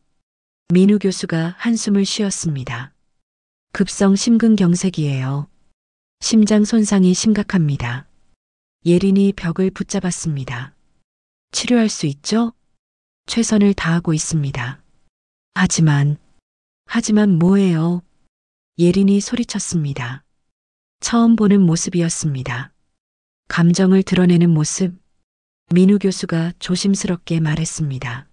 민우 교수가 한숨을 쉬었습니다. 급성 심근경색이에요. 심장 손상이 심각합니다. 예린이 벽을 붙잡았습니다. 치료할 수 있죠? 최선을 다하고 있습니다. 하지만 뭐예요? 예린이 소리쳤습니다. 처음 보는 모습이었습니다. 감정을 드러내는 모습. 민우 교수가 조심스럽게 말했습니다.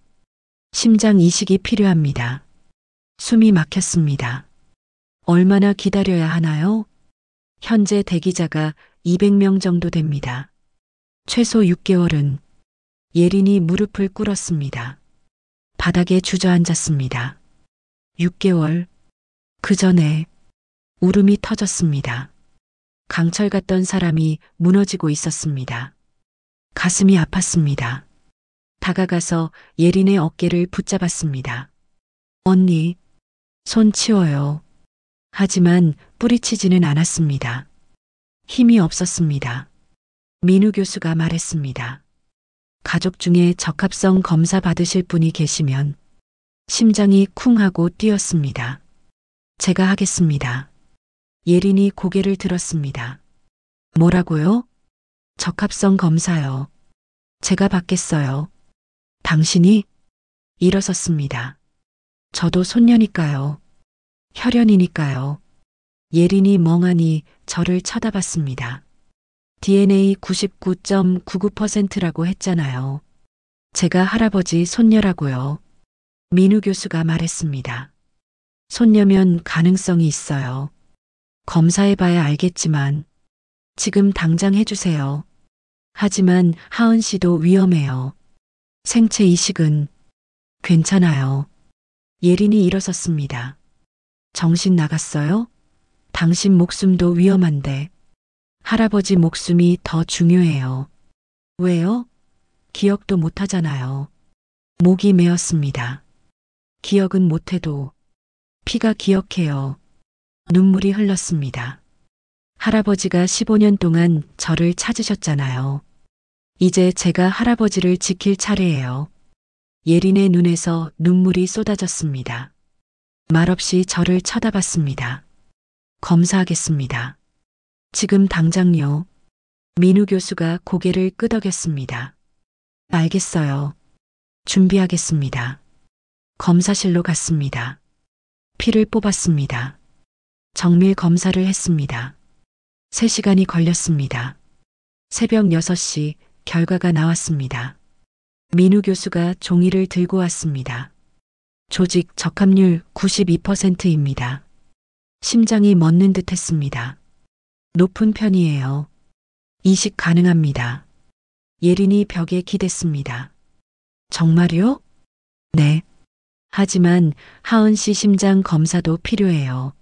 심장 이식이 필요합니다. 숨이 막혔습니다. 얼마나 기다려야 하나요? 현재 대기자가 200명 정도 됩니다. 최소 6개월은. 예린이 무릎을 꿇었습니다. 바닥에 주저앉았습니다. 6개월. 그 전에 울음이 터졌습니다. 강철 같던 사람이 무너지고 있었습니다. 가슴이 아팠습니다. 다가가서 예린의 어깨를 붙잡았습니다. 언니, 손 치워요. 하지만 뿌리치지는 않았습니다. 힘이 없었습니다. 민우 교수가 말했습니다. 가족 중에 적합성 검사 받으실 분이 계시면. 심장이 쿵 하고 뛰었습니다. 제가 하겠습니다. 예린이 고개를 들었습니다. 뭐라고요? 적합성 검사요. 제가 받겠어요. 당신이? 일어섰습니다. 저도 손녀니까요. 혈연이니까요. 예린이 멍하니 저를 쳐다봤습니다. DNA 99.99%라고 했잖아요. 제가 할아버지 손녀라고요. 민우 교수가 말했습니다. 손녀면 가능성이 있어요. 검사해봐야 알겠지만 지금 당장 해주세요. 하지만 하은 씨도 위험해요. 생체 이식은 괜찮아요. 예린이 일어섰습니다. 정신 나갔어요? 당신 목숨도 위험한데 할아버지 목숨이 더 중요해요. 왜요? 기억도 못하잖아요. 목이 메었습니다. 기억은 못해도 피가 기억해요. 눈물이 흘렀습니다. 할아버지가 15년 동안 저를 찾으셨잖아요. 이제 제가 할아버지를 지킬 차례예요. 예린의 눈에서 눈물이 쏟아졌습니다. 말없이 저를 쳐다봤습니다. 검사하겠습니다. 지금 당장요. 민우 교수가 고개를 끄덕였습니다. 알겠어요. 준비하겠습니다. 검사실로 갔습니다. 피를 뽑았습니다. 정밀 검사를 했습니다. 3시간이 걸렸습니다. 새벽 6시 결과가 나왔습니다. 민우 교수가 종이를 들고 왔습니다. 조직 적합률 92%입니다. 심장이 멎는 듯 했습니다. 높은 편이에요. 이식 가능합니다. 예린이 벽에 기댔습니다. 정말요? 네. 하지만 하은 씨 심장 검사도 필요해요.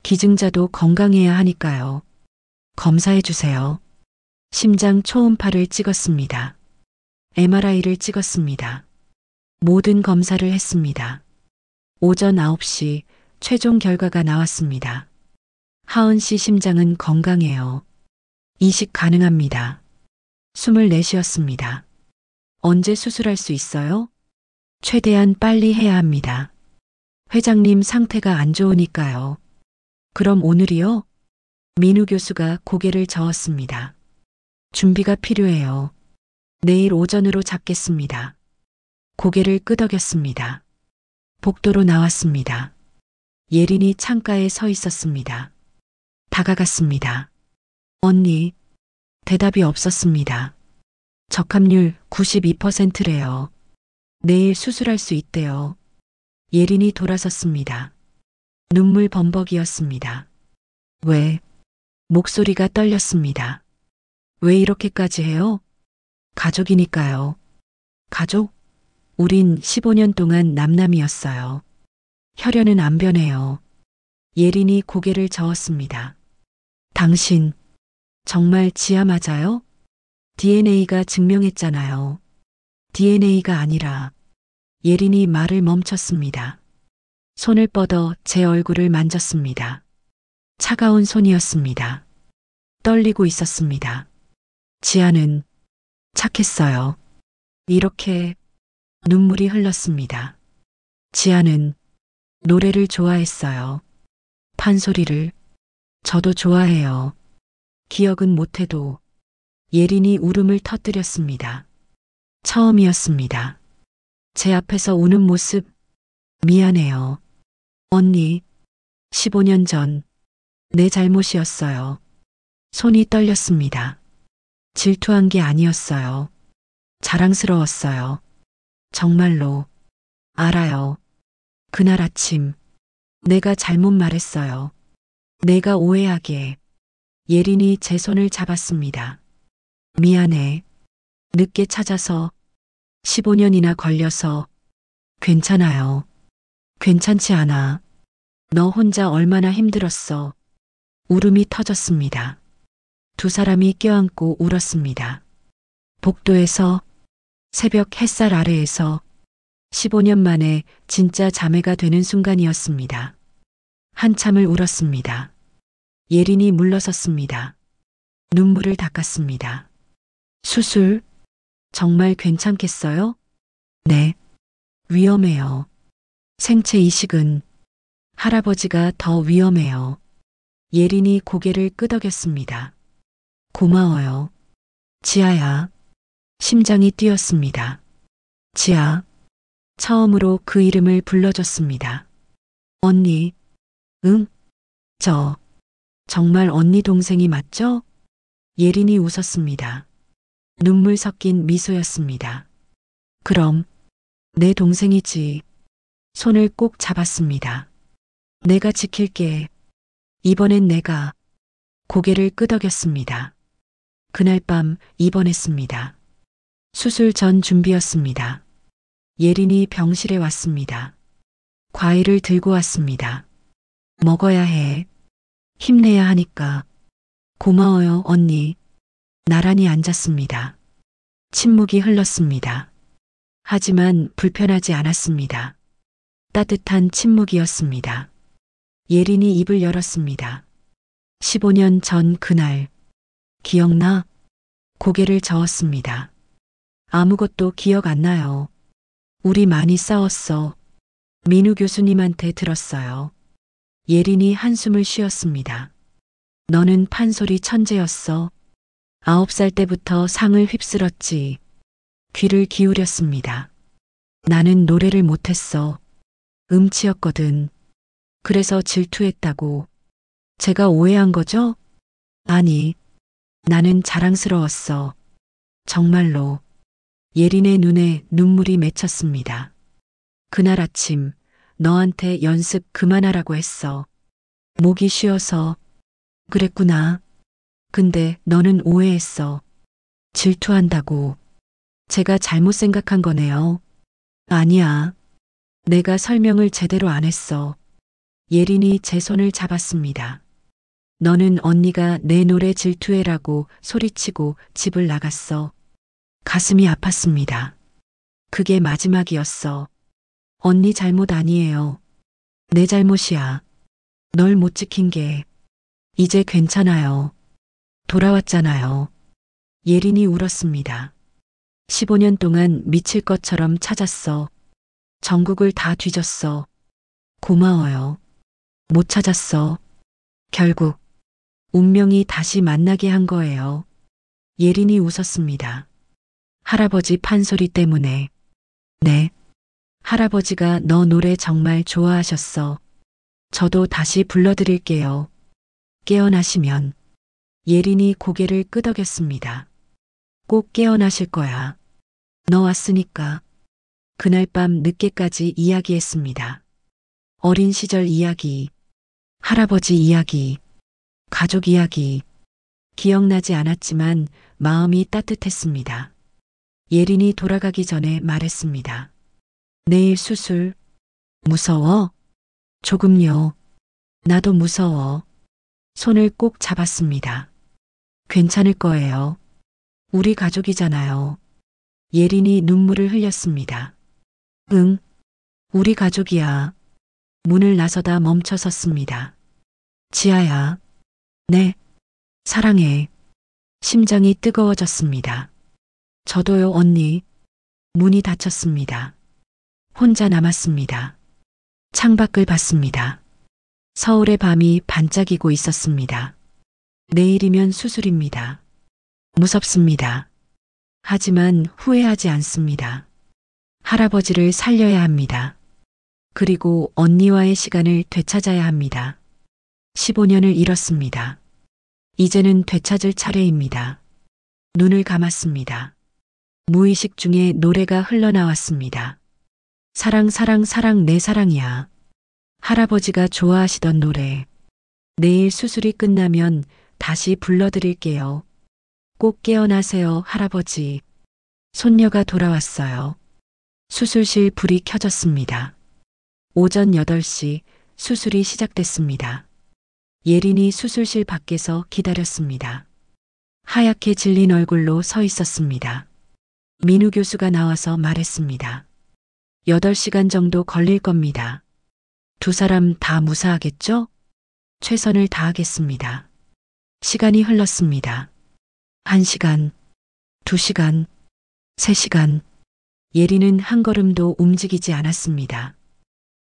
기증자도 건강해야 하니까요. 검사해 주세요. 심장 초음파를 찍었습니다. MRI를 찍었습니다. 모든 검사를 했습니다. 오전 9시 최종 결과가 나왔습니다. 하은 씨 심장은 건강해요. 이식 가능합니다. 숨을 내쉬었습니다. 언제 수술할 수 있어요? 최대한 빨리 해야 합니다. 회장님 상태가 안 좋으니까요. 그럼 오늘이요? 민우 교수가 고개를 저었습니다. 준비가 필요해요. 내일 오전으로 잡겠습니다. 고개를 끄덕였습니다. 복도로 나왔습니다. 예린이 창가에 서 있었습니다. 다가갔습니다. 언니, 대답이 없었습니다. 적합률 92%래요. 내일 수술할 수 있대요. 예린이 돌아섰습니다. 눈물 범벅이었습니다. 왜? 목소리가 떨렸습니다. 왜 이렇게까지 해요? 가족이니까요. 가족? 우린 15년 동안 남남이었어요. 혈연은 안 변해요. 예린이 고개를 저었습니다. 당신, 정말 지아 맞아요? DNA가 증명했잖아요. DNA가 아니라 예린이 말을 멈췄습니다. 손을 뻗어 제 얼굴을 만졌습니다. 차가운 손이었습니다. 떨리고 있었습니다. 지아는 착했어요. 이렇게 눈물이 흘렀습니다. 지아는 노래를 좋아했어요. 판소리를. 저도 좋아해요. 기억은 못해도 예린이 울음을 터뜨렸습니다. 처음이었습니다. 제 앞에서 우는 모습, 미안해요. 언니, 15년 전, 내 잘못이었어요. 손이 떨렸습니다. 질투한 게 아니었어요. 자랑스러웠어요. 정말로, 알아요. 그날 아침, 내가 잘못 말했어요. 내가 오해하게. 예린이 제 손을 잡았습니다. 미안해. 늦게 찾아서 15년이나 걸려서 괜찮아요. 괜찮지 않아. 너 혼자 얼마나 힘들었어. 울음이 터졌습니다. 두 사람이 껴안고 울었습니다. 복도에서 새벽 햇살 아래에서 15년 만에 진짜 자매가 되는 순간이었습니다. 한참을 울었습니다. 예린이 물러섰습니다. 눈물을 닦았습니다. 수술? 정말 괜찮겠어요? 네. 위험해요. 생체 이식은 할아버지가 더 위험해요. 예린이 고개를 끄덕였습니다. 고마워요. 지아야. 심장이 뛰었습니다. 지아. 처음으로 그 이름을 불러줬습니다. 언니. 응? 정말 언니 동생이 맞죠? 예린이 웃었습니다. 눈물 섞인 미소였습니다. 그럼 내 동생이지. 손을 꼭 잡았습니다. 내가 지킬게. 이번엔 내가. 고개를 끄덕였습니다. 그날 밤 입원했습니다. 수술 전 준비였습니다. 예린이 병실에 왔습니다. 과일을 들고 왔습니다. 먹어야 해. 힘내야 하니까. 고마워요, 언니. 나란히 앉았습니다. 침묵이 흘렀습니다. 하지만 불편하지 않았습니다. 따뜻한 침묵이었습니다. 예린이 입을 열었습니다. 15년 전 그날. 기억나? 고개를 저었습니다. 아무것도 기억 안 나요. 우리 많이 싸웠어. 민우 교수님한테 들었어요. 예린이 한숨을 쉬었습니다. 너는 판소리 천재였어. 9살 때부터 상을 휩쓸었지. 귀를 기울였습니다. 나는 노래를 못했어. 음치였거든. 그래서 질투했다고. 제가 오해한 거죠? 아니, 나는 자랑스러웠어. 정말로. 예린의 눈에 눈물이 맺혔습니다. 그날 아침 너한테 연습 그만하라고 했어. 목이 쉬어서. 그랬구나. 근데 너는 오해했어. 질투한다고. 제가 잘못 생각한 거네요. 아니야. 내가 설명을 제대로 안 했어. 예린이 제 손을 잡았습니다. 너는 언니가 내 노래 질투해라고 소리치고 집을 나갔어. 가슴이 아팠습니다. 그게 마지막이었어. 언니 잘못 아니에요. 내 잘못이야. 널 못 지킨 게. 이제 괜찮아요. 돌아왔잖아요. 예린이 울었습니다. 15년 동안 미칠 것처럼 찾았어. 전국을 다 뒤졌어. 고마워요. 못 찾았어. 결국 운명이 다시 만나게 한 거예요. 예린이 웃었습니다. 할아버지 판소리 때문에. 네. 할아버지가 너 노래 정말 좋아하셨어. 저도 다시 불러드릴게요. 깨어나시면. 예린이 고개를 끄덕였습니다. 꼭 깨어나실 거야. 너 왔으니까. 그날 밤 늦게까지 이야기했습니다. 어린 시절 이야기, 할아버지 이야기, 가족 이야기. 기억나지 않았지만 마음이 따뜻했습니다. 예린이 돌아가기 전에 말했습니다. 내일 수술. 무서워? 조금요. 나도 무서워. 손을 꼭 잡았습니다. 괜찮을 거예요. 우리 가족이잖아요. 예린이 눈물을 흘렸습니다. 응, 우리 가족이야. 문을 나서다 멈춰섰습니다. 지아야. 네, 사랑해. 심장이 뜨거워졌습니다. 저도요, 언니. 문이 닫혔습니다. 혼자 남았습니다. 창밖을 봤습니다. 서울의 밤이 반짝이고 있었습니다. 내일이면 수술입니다. 무섭습니다. 하지만 후회하지 않습니다. 할아버지를 살려야 합니다. 그리고 언니와의 시간을 되찾아야 합니다. 15년을 잃었습니다. 이제는 되찾을 차례입니다. 눈을 감았습니다. 무의식 중에 노래가 흘러나왔습니다. 사랑 사랑 사랑 내 사랑이야. 할아버지가 좋아하시던 노래. 내일 수술이 끝나면 다시 불러드릴게요. 꼭 깨어나세요, 할아버지. 손녀가 돌아왔어요. 수술실 불이 켜졌습니다. 오전 8시 수술이 시작됐습니다. 예린이 수술실 밖에서 기다렸습니다. 하얗게 질린 얼굴로 서 있었습니다. 민우 교수가 나와서 말했습니다. 8시간 정도 걸릴 겁니다. 두 사람 다 무사하겠죠? 최선을 다하겠습니다. 시간이 흘렀습니다. 1시간, 2시간, 3시간. 예린은 한 걸음도 움직이지 않았습니다.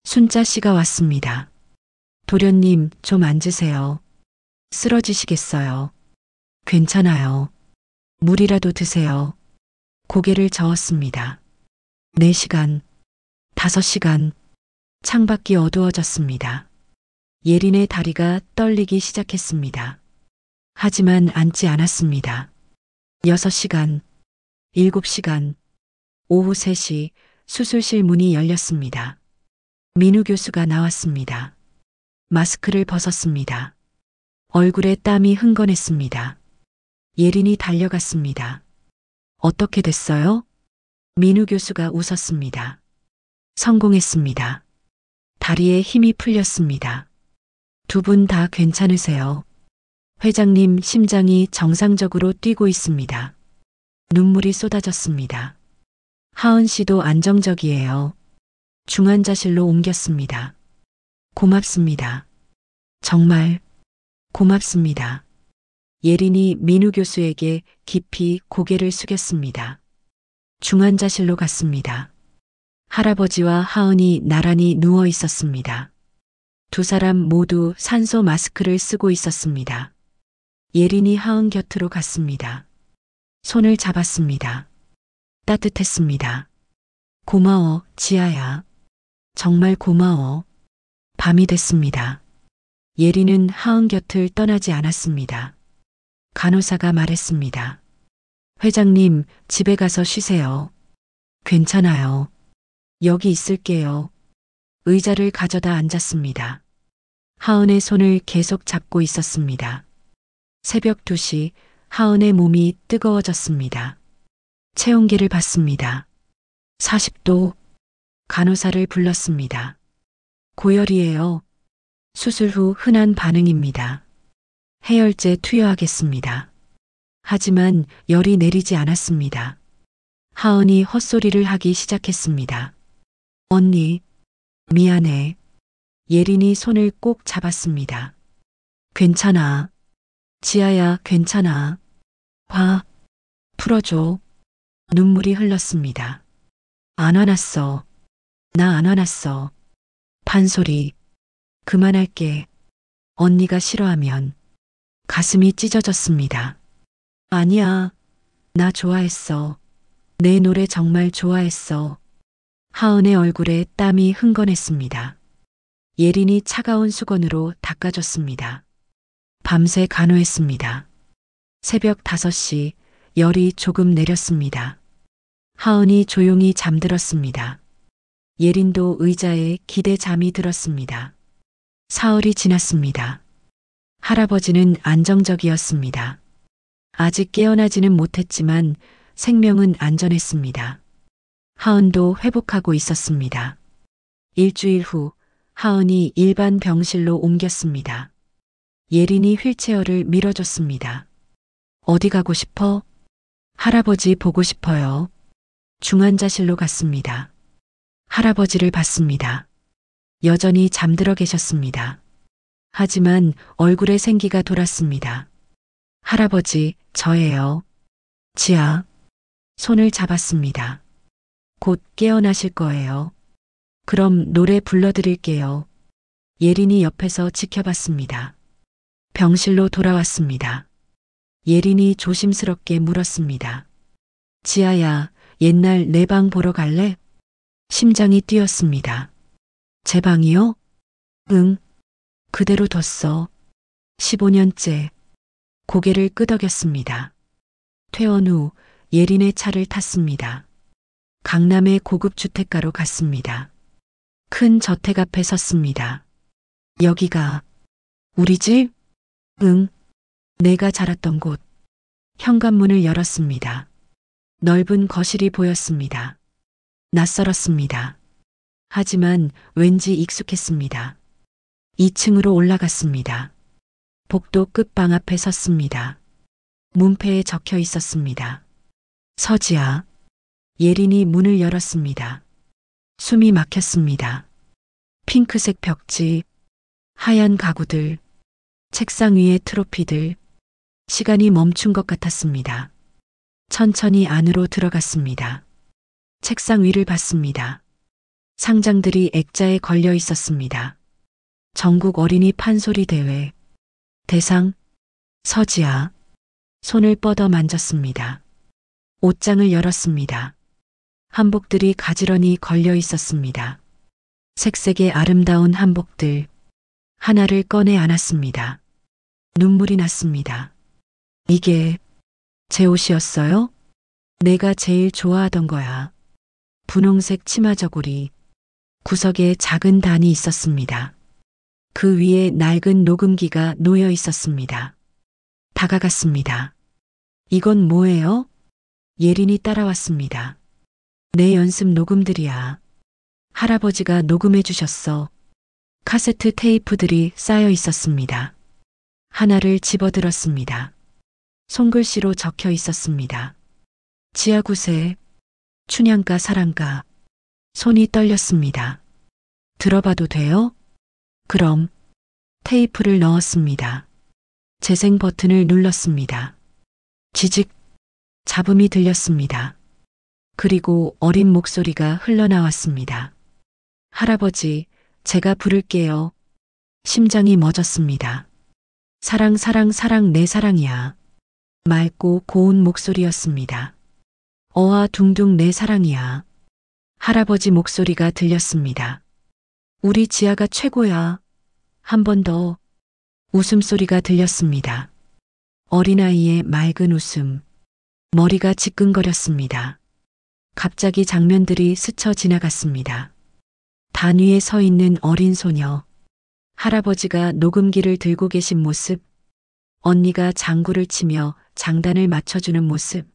순자 씨가 왔습니다. 도련님, 좀 앉으세요. 쓰러지시겠어요. 괜찮아요. 물이라도 드세요. 고개를 저었습니다. 4시간, 5시간. 창밖이 어두워졌습니다. 예린의 다리가 떨리기 시작했습니다. 하지만 앉지 않았습니다. 6시간, 7시간, 오후 3시 수술실 문이 열렸습니다. 민우 교수가 나왔습니다. 마스크를 벗었습니다. 얼굴에 땀이 흥건했습니다. 예린이 달려갔습니다. 어떻게 됐어요? 민우 교수가 웃었습니다. 성공했습니다. 다리에 힘이 풀렸습니다. 두 분 다 괜찮으세요? 회장님 심장이 정상적으로 뛰고 있습니다. 눈물이 쏟아졌습니다. 하은 씨도 안정적이에요. 중환자실로 옮겼습니다. 고맙습니다. 정말 고맙습니다. 예린이 민우 교수에게 깊이 고개를 숙였습니다. 중환자실로 갔습니다. 할아버지와 하은이 나란히 누워 있었습니다. 두 사람 모두 산소 마스크를 쓰고 있었습니다. 예린이 하은 곁으로 갔습니다. 손을 잡았습니다. 따뜻했습니다. 고마워, 지아야. 정말 고마워. 밤이 됐습니다. 예린은 하은 곁을 떠나지 않았습니다. 간호사가 말했습니다. 회장님, 집에 가서 쉬세요. 괜찮아요. 여기 있을게요. 의자를 가져다 앉았습니다. 하은의 손을 계속 잡고 있었습니다. 새벽 2시 하은의 몸이 뜨거워졌습니다. 체온계를 봤습니다. 40도. 간호사를 불렀습니다. 고열이에요. 수술 후 흔한 반응입니다. 해열제 투여하겠습니다. 하지만 열이 내리지 않았습니다. 하은이 헛소리를 하기 시작했습니다. 언니, 미안해. 예린이 손을 꼭 잡았습니다. 괜찮아. 지아야, 괜찮아. 화, 풀어줘. 눈물이 흘렀습니다. 안 화났어. 나 안 화났어. 판소리. 그만할게. 언니가 싫어하면 가슴이 찢어졌습니다. 아니야. 나 좋아했어. 내 노래 정말 좋아했어. 하은의 얼굴에 땀이 흥건했습니다. 예린이 차가운 수건으로 닦아줬습니다. 밤새 간호했습니다. 새벽 5시 열이 조금 내렸습니다. 하은이 조용히 잠들었습니다. 예린도 의자에 기대 잠이 들었습니다. 사흘이 지났습니다. 할아버지는 안정적이었습니다. 아직 깨어나지는 못했지만 생명은 안전했습니다. 하은도 회복하고 있었습니다. 일주일 후 하은이 일반 병실로 옮겼습니다. 예린이 휠체어를 밀어줬습니다. 어디 가고 싶어? 할아버지 보고 싶어요. 중환자실로 갔습니다. 할아버지를 봤습니다. 여전히 잠들어 계셨습니다. 하지만 얼굴에 생기가 돌았습니다. 할아버지, 저예요. 지아. 손을 잡았습니다. 곧 깨어나실 거예요. 그럼 노래 불러드릴게요. 예린이 옆에서 지켜봤습니다. 병실로 돌아왔습니다. 예린이 조심스럽게 물었습니다. 지아야, 옛날 내 방 보러 갈래? 심장이 뛰었습니다. 제 방이요? 응. 그대로 뒀어. 15년째. 고개를 끄덕였습니다. 퇴원 후 예린의 차를 탔습니다. 강남의 고급 주택가로 갔습니다. 큰 저택 앞에 섰습니다. 여기가 우리 집? 응. 내가 자랐던 곳. 현관문을 열었습니다. 넓은 거실이 보였습니다. 낯설었습니다. 하지만 왠지 익숙했습니다. 2층으로 올라갔습니다. 복도 끝방 앞에 섰습니다. 문패에 적혀 있었습니다. 서지아. 예린이 문을 열었습니다. 숨이 막혔습니다. 핑크색 벽지, 하얀 가구들, 책상 위의 트로피들, 시간이 멈춘 것 같았습니다. 천천히 안으로 들어갔습니다. 책상 위를 봤습니다. 상장들이 액자에 걸려 있었습니다. 전국 어린이 판소리 대회, 대상, 서지아. 손을 뻗어 만졌습니다. 옷장을 열었습니다. 한복들이 가지런히 걸려 있었습니다. 색색의 아름다운 한복들. 하나를 꺼내 안았습니다. 눈물이 났습니다. 이게 제 옷이었어요? 내가 제일 좋아하던 거야. 분홍색 치마 저고리. 구석에 작은 단이 있었습니다. 그 위에 낡은 녹음기가 놓여 있었습니다. 다가갔습니다. 이건 뭐예요? 예린이 따라왔습니다. 내 연습 녹음들이야. 할아버지가 녹음해 주셨어. 카세트 테이프들이 쌓여 있었습니다. 하나를 집어들었습니다. 손글씨로 적혀 있었습니다. 지하구세, 춘향가 사랑가. 손이 떨렸습니다. 들어봐도 돼요? 그럼 테이프를 넣었습니다. 재생 버튼을 눌렀습니다. 지직, 잡음이 들렸습니다. 그리고 어린 목소리가 흘러나왔습니다. 할아버지, 제가 부를게요. 심장이 멎었습니다. 사랑, 사랑, 사랑, 내 사랑이야. 맑고 고운 목소리였습니다. 어와 둥둥 내 사랑이야. 할아버지 목소리가 들렸습니다. 우리 지아가 최고야. 한 번 더. 웃음소리가 들렸습니다. 어린아이의 맑은 웃음. 머리가 지끈거렸습니다. 갑자기 장면들이 스쳐 지나갔습니다. 단 위에 서 있는 어린 소녀. 할아버지가 녹음기를 들고 계신 모습. 언니가 장구를 치며 장단을 맞춰주는 모습.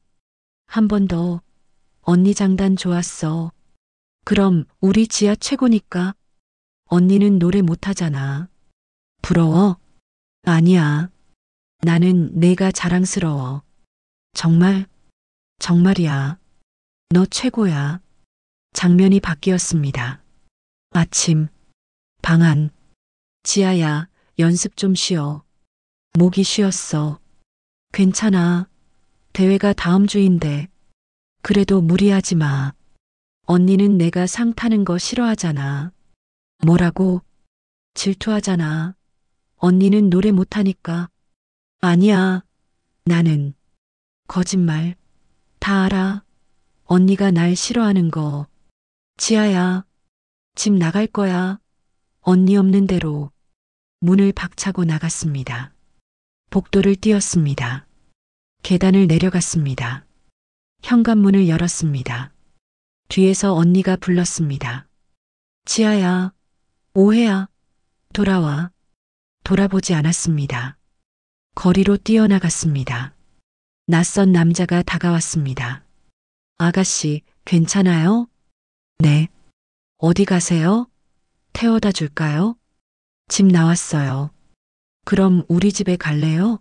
한 번 더. 언니 장단 좋았어. 그럼 우리 지아 최고니까. 언니는 노래 못하잖아. 부러워? 아니야. 나는 내가 자랑스러워. 정말, 정말이야. 너 최고야. 장면이 바뀌었습니다. 아침, 방 안. 지아야, 연습 좀 쉬어. 목이 쉬었어. 괜찮아. 대회가 다음 주인데. 그래도 무리하지 마. 언니는 내가 상 타는 거 싫어하잖아. 뭐라고? 질투하잖아. 언니는 노래 못하니까. 아니야. 나는. 거짓말. 다 알아. 언니가 날 싫어하는 거. 지아야. 집 나갈 거야. 언니 없는 대로. 문을 박차고 나갔습니다. 복도를 뛰었습니다. 계단을 내려갔습니다. 현관문을 열었습니다. 뒤에서 언니가 불렀습니다. 지아야. 오해야. 돌아와. 돌아보지 않았습니다. 거리로 뛰어나갔습니다. 낯선 남자가 다가왔습니다. 아가씨, 괜찮아요? 네. 어디 가세요? 태워다 줄까요? 집 나왔어요. 그럼 우리 집에 갈래요?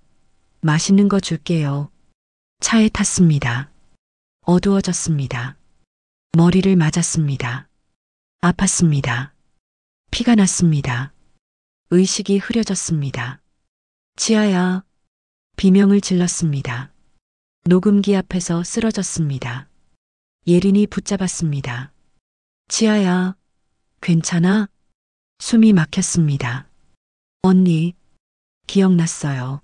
맛있는 거 줄게요. 차에 탔습니다. 어두워졌습니다. 머리를 맞았습니다. 아팠습니다. 피가 났습니다. 의식이 흐려졌습니다. 지아야. 비명을 질렀습니다. 녹음기 앞에서 쓰러졌습니다. 예린이 붙잡았습니다. 지아야. 괜찮아? 숨이 막혔습니다. 언니. 기억났어요.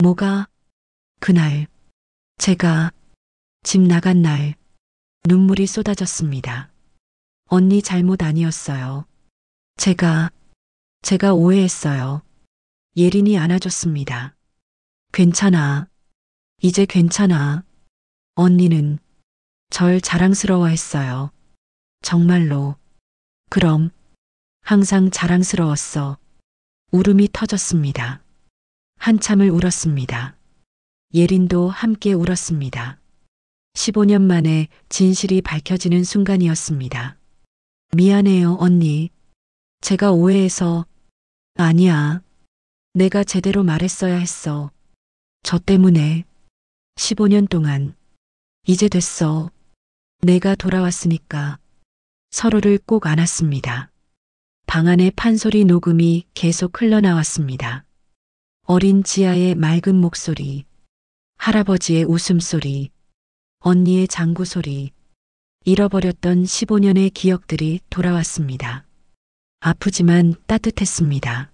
뭐가? 그날. 제가 집 나간 날. 눈물이 쏟아졌습니다. 언니 잘못 아니었어요. 제가 오해했어요. 예린이 안아줬습니다. 괜찮아. 이제 괜찮아. 언니는 절 자랑스러워했어요. 정말로. 그럼 항상 자랑스러웠어. 울음이 터졌습니다. 한참을 울었습니다. 예린도 함께 울었습니다. 15년 만에 진실이 밝혀지는 순간이었습니다. 미안해요, 언니. 제가 오해해서. 아니야. 내가 제대로 말했어야 했어. 저 때문에. 15년 동안. 이제 됐어. 내가 돌아왔으니까. 서로를 꼭 안았습니다. 방 안의 판소리 녹음이 계속 흘러나왔습니다. 어린 지아의 맑은 목소리, 할아버지의 웃음소리, 언니의 장구소리, 잃어버렸던 15년의 기억들이 돌아왔습니다. 아프지만 따뜻했습니다.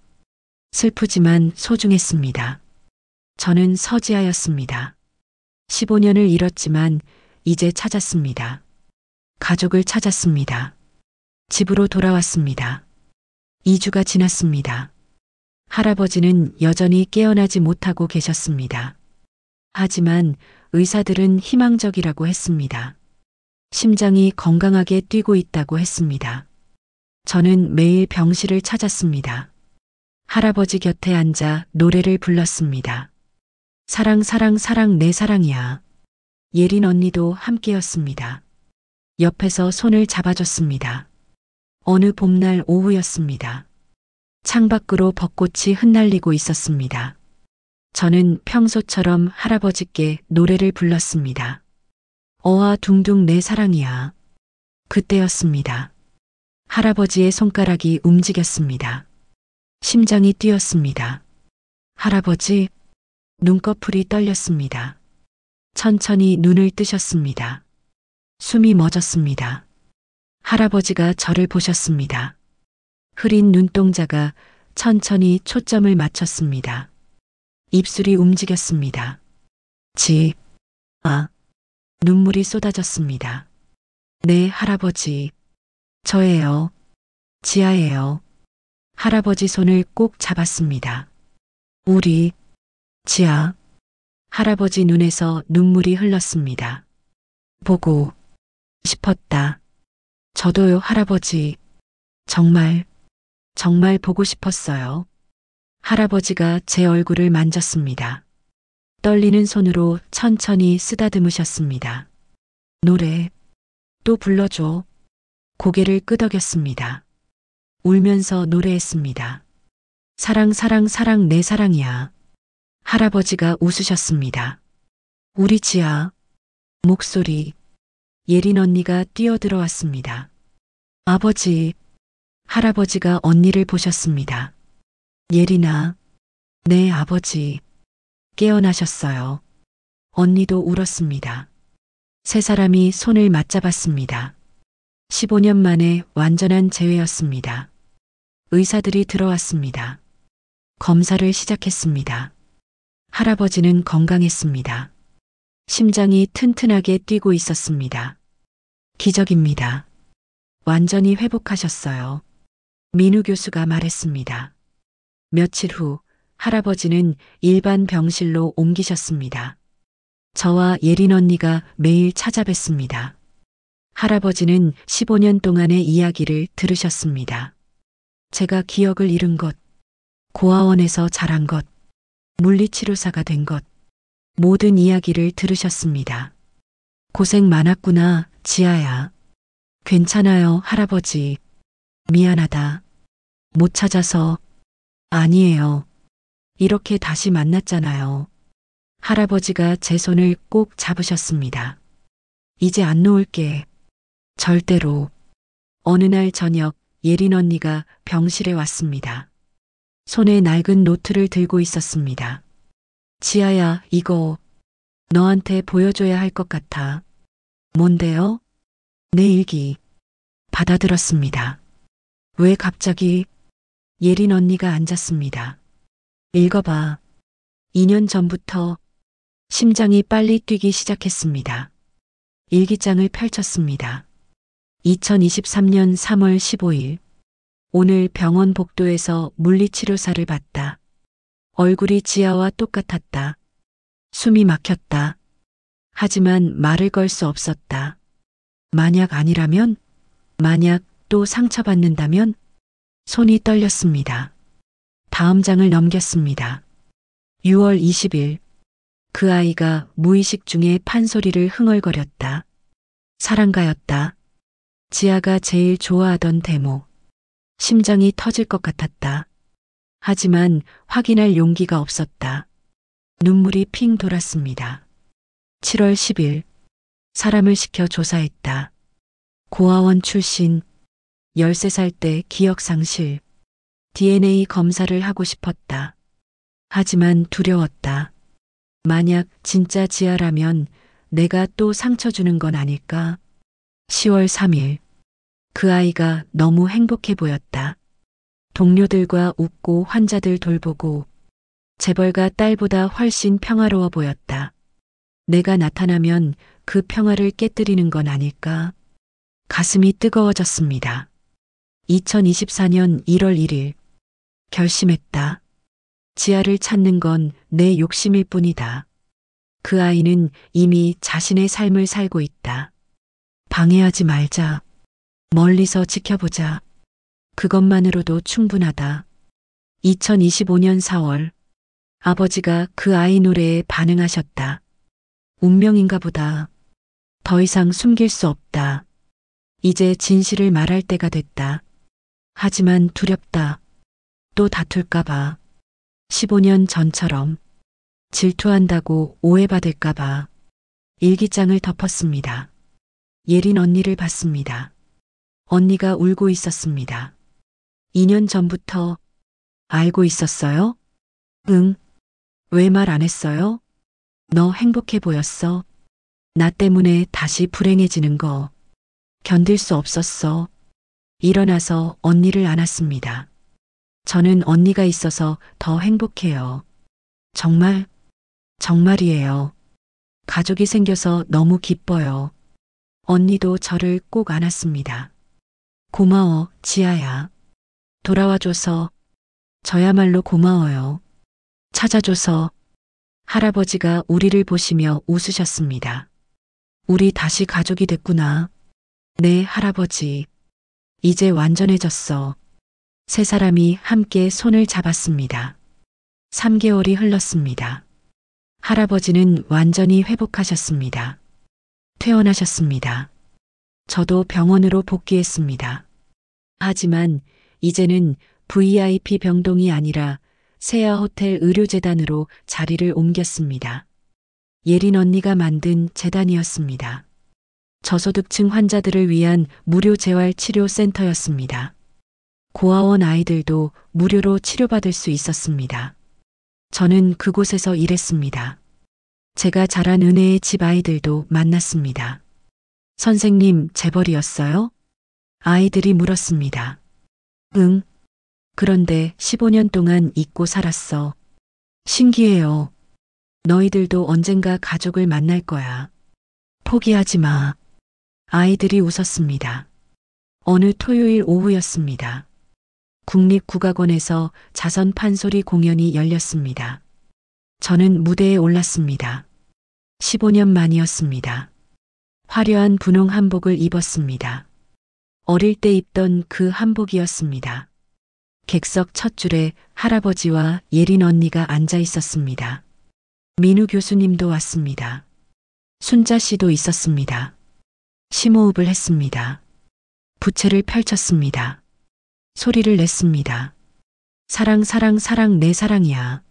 슬프지만 소중했습니다. 저는 서지아였습니다. 15년을 잃었지만 이제 찾았습니다. 가족을 찾았습니다. 집으로 돌아왔습니다. 2주가 지났습니다. 할아버지는 여전히 깨어나지 못하고 계셨습니다. 하지만 의사들은 희망적이라고 했습니다. 심장이 건강하게 뛰고 있다고 했습니다. 저는 매일 병실을 찾았습니다. 할아버지 곁에 앉아 노래를 불렀습니다. 사랑, 사랑, 사랑, 내 사랑이야. 예린 언니도 함께였습니다. 옆에서 손을 잡아줬습니다. 어느 봄날 오후였습니다. 창밖으로 벚꽃이 흩날리고 있었습니다. 저는 평소처럼 할아버지께 노래를 불렀습니다. 어아 둥둥 내 사랑이야. 그때였습니다. 할아버지의 손가락이 움직였습니다. 심장이 뛰었습니다. 할아버지, 눈꺼풀이 떨렸습니다. 천천히 눈을 뜨셨습니다. 숨이 멎었습니다. 할아버지가 저를 보셨습니다. 흐린 눈동자가 천천히 초점을 맞췄습니다. 입술이 움직였습니다. 눈물이 쏟아졌습니다. 네, 할아버지. 저예요. 지아예요. 할아버지 손을 꼭 잡았습니다. 우리, 지아. 할아버지 눈에서 눈물이 흘렀습니다. 보고 싶었다. 저도요, 할아버지. 정말 보고 싶었어요. 할아버지가 제 얼굴을 만졌습니다. 떨리는 손으로 천천히 쓰다듬으셨습니다. 노래 또 불러줘. 고개를 끄덕였습니다. 울면서 노래했습니다. 사랑, 사랑, 사랑, 내 사랑이야. 할아버지가 웃으셨습니다. 우리 지아. 목소리. 예린 언니가 뛰어들어왔습니다. 아버지. 할아버지가 언니를 보셨습니다. 예린아. 네, 아버지. 깨어나셨어요. 언니도 울었습니다. 세 사람이 손을 맞잡았습니다. 15년 만에 완전한 재회였습니다. 의사들이 들어왔습니다. 검사를 시작했습니다. 할아버지는 건강했습니다. 심장이 튼튼하게 뛰고 있었습니다. 기적입니다. 완전히 회복하셨어요. 민우 교수가 말했습니다. 며칠 후 할아버지는 일반 병실로 옮기셨습니다. 저와 예린 언니가 매일 찾아뵀습니다. 할아버지는 15년 동안의 이야기를 들으셨습니다. 제가 기억을 잃은 것, 고아원에서 자란 것, 물리치료사가 된 것, 모든 이야기를 들으셨습니다. 고생 많았구나, 지아야. 괜찮아요, 할아버지. 미안하다. 못 찾아서. 아니에요. 이렇게 다시 만났잖아요. 할아버지가 제 손을 꼭 잡으셨습니다. 이제 안 놓을게. 절대로. 어느 날 저녁 예린 언니가 병실에 왔습니다. 손에 낡은 노트를 들고 있었습니다. 지아야, 이거 너한테 보여줘야 할 것 같아. 뭔데요? 내 일기. 받아들었습니다. 왜 갑자기? 예린 언니가 앉았습니다. 읽어봐. 2년 전부터 심장이 빨리 뛰기 시작했습니다. 일기장을 펼쳤습니다. 2023년 3월 15일. 오늘 병원 복도에서 물리치료사를 봤다. 얼굴이 지아와 똑같았다. 숨이 막혔다. 하지만 말을 걸 수 없었다. 만약 아니라면? 만약 또 상처받는다면? 손이 떨렸습니다. 다음 장을 넘겼습니다. 6월 20일. 그 아이가 무의식 중에 판소리를 흥얼거렸다. 사랑가였다. 지아가 제일 좋아하던 대목. 심장이 터질 것 같았다. 하지만 확인할 용기가 없었다. 눈물이 핑 돌았습니다. 7월 10일. 사람을 시켜 조사했다. 고아원 출신, 13살 때 기억상실, DNA 검사를 하고 싶었다. 하지만 두려웠다. 만약 진짜 지아라면 내가 또 상처 주는 건 아닐까? 10월 3일. 그 아이가 너무 행복해 보였다. 동료들과 웃고 환자들 돌보고 재벌가 딸보다 훨씬 평화로워 보였다. 내가 나타나면 그 평화를 깨뜨리는 건 아닐까? 가슴이 뜨거워졌습니다. 2024년 1월 1일. 결심했다. 지아를 찾는 건 내 욕심일 뿐이다. 그 아이는 이미 자신의 삶을 살고 있다. 방해하지 말자. 멀리서 지켜보자. 그것만으로도 충분하다. 2025년 4월. 아버지가 그 아이 노래에 반응하셨다. 운명인가 보다. 더 이상 숨길 수 없다. 이제 진실을 말할 때가 됐다. 하지만 두렵다. 또 다툴까봐. 15년 전처럼. 질투한다고 오해받을까봐. 일기장을 덮었습니다. 예린 언니를 봤습니다. 언니가 울고 있었습니다. 2년 전부터 알고 있었어요? 응. 왜 말 안 했어요? 너 행복해 보였어. 나 때문에 다시 불행해지는 거 견딜 수 없었어. 일어나서 언니를 안았습니다. 저는 언니가 있어서 더 행복해요. 정말, 정말이에요. 가족이 생겨서 너무 기뻐요. 언니도 저를 꼭 안았습니다. 고마워, 지아야. 돌아와줘서 저야말로 고마워요. 찾아줘서. 할아버지가 우리를 보시며 웃으셨습니다. 우리 다시 가족이 됐구나. 네, 할아버지. 이제 완전해졌어. 세 사람이 함께 손을 잡았습니다. 3개월이 흘렀습니다. 할아버지는 완전히 회복하셨습니다. 퇴원하셨습니다. 저도 병원으로 복귀했습니다. 하지만 이제는 VIP 병동이 아니라 세아 호텔 의료재단으로 자리를 옮겼습니다. 예린 언니가 만든 재단이었습니다. 저소득층 환자들을 위한 무료 재활치료센터였습니다. 고아원 아이들도 무료로 치료받을 수 있었습니다. 저는 그곳에서 일했습니다. 제가 자란 은혜의 집 아이들도 만났습니다. 선생님, 재벌이었어요? 아이들이 물었습니다. 응. 그런데 15년 동안 잊고 살았어. 신기해요. 너희들도 언젠가 가족을 만날 거야. 포기하지 마. 아이들이 웃었습니다. 어느 토요일 오후였습니다. 국립국악원에서 자선 판소리 공연이 열렸습니다. 저는 무대에 올랐습니다. 15년 만이었습니다. 화려한 분홍 한복을 입었습니다. 어릴 때 입던 그 한복이었습니다. 객석 첫 줄에 할아버지와 예린 언니가 앉아 있었습니다. 민우 교수님도 왔습니다. 순자 씨도 있었습니다. 심호흡을 했습니다. 부채를 펼쳤습니다. 소리를 냈습니다. 사랑, 사랑, 사랑, 내 사랑이야.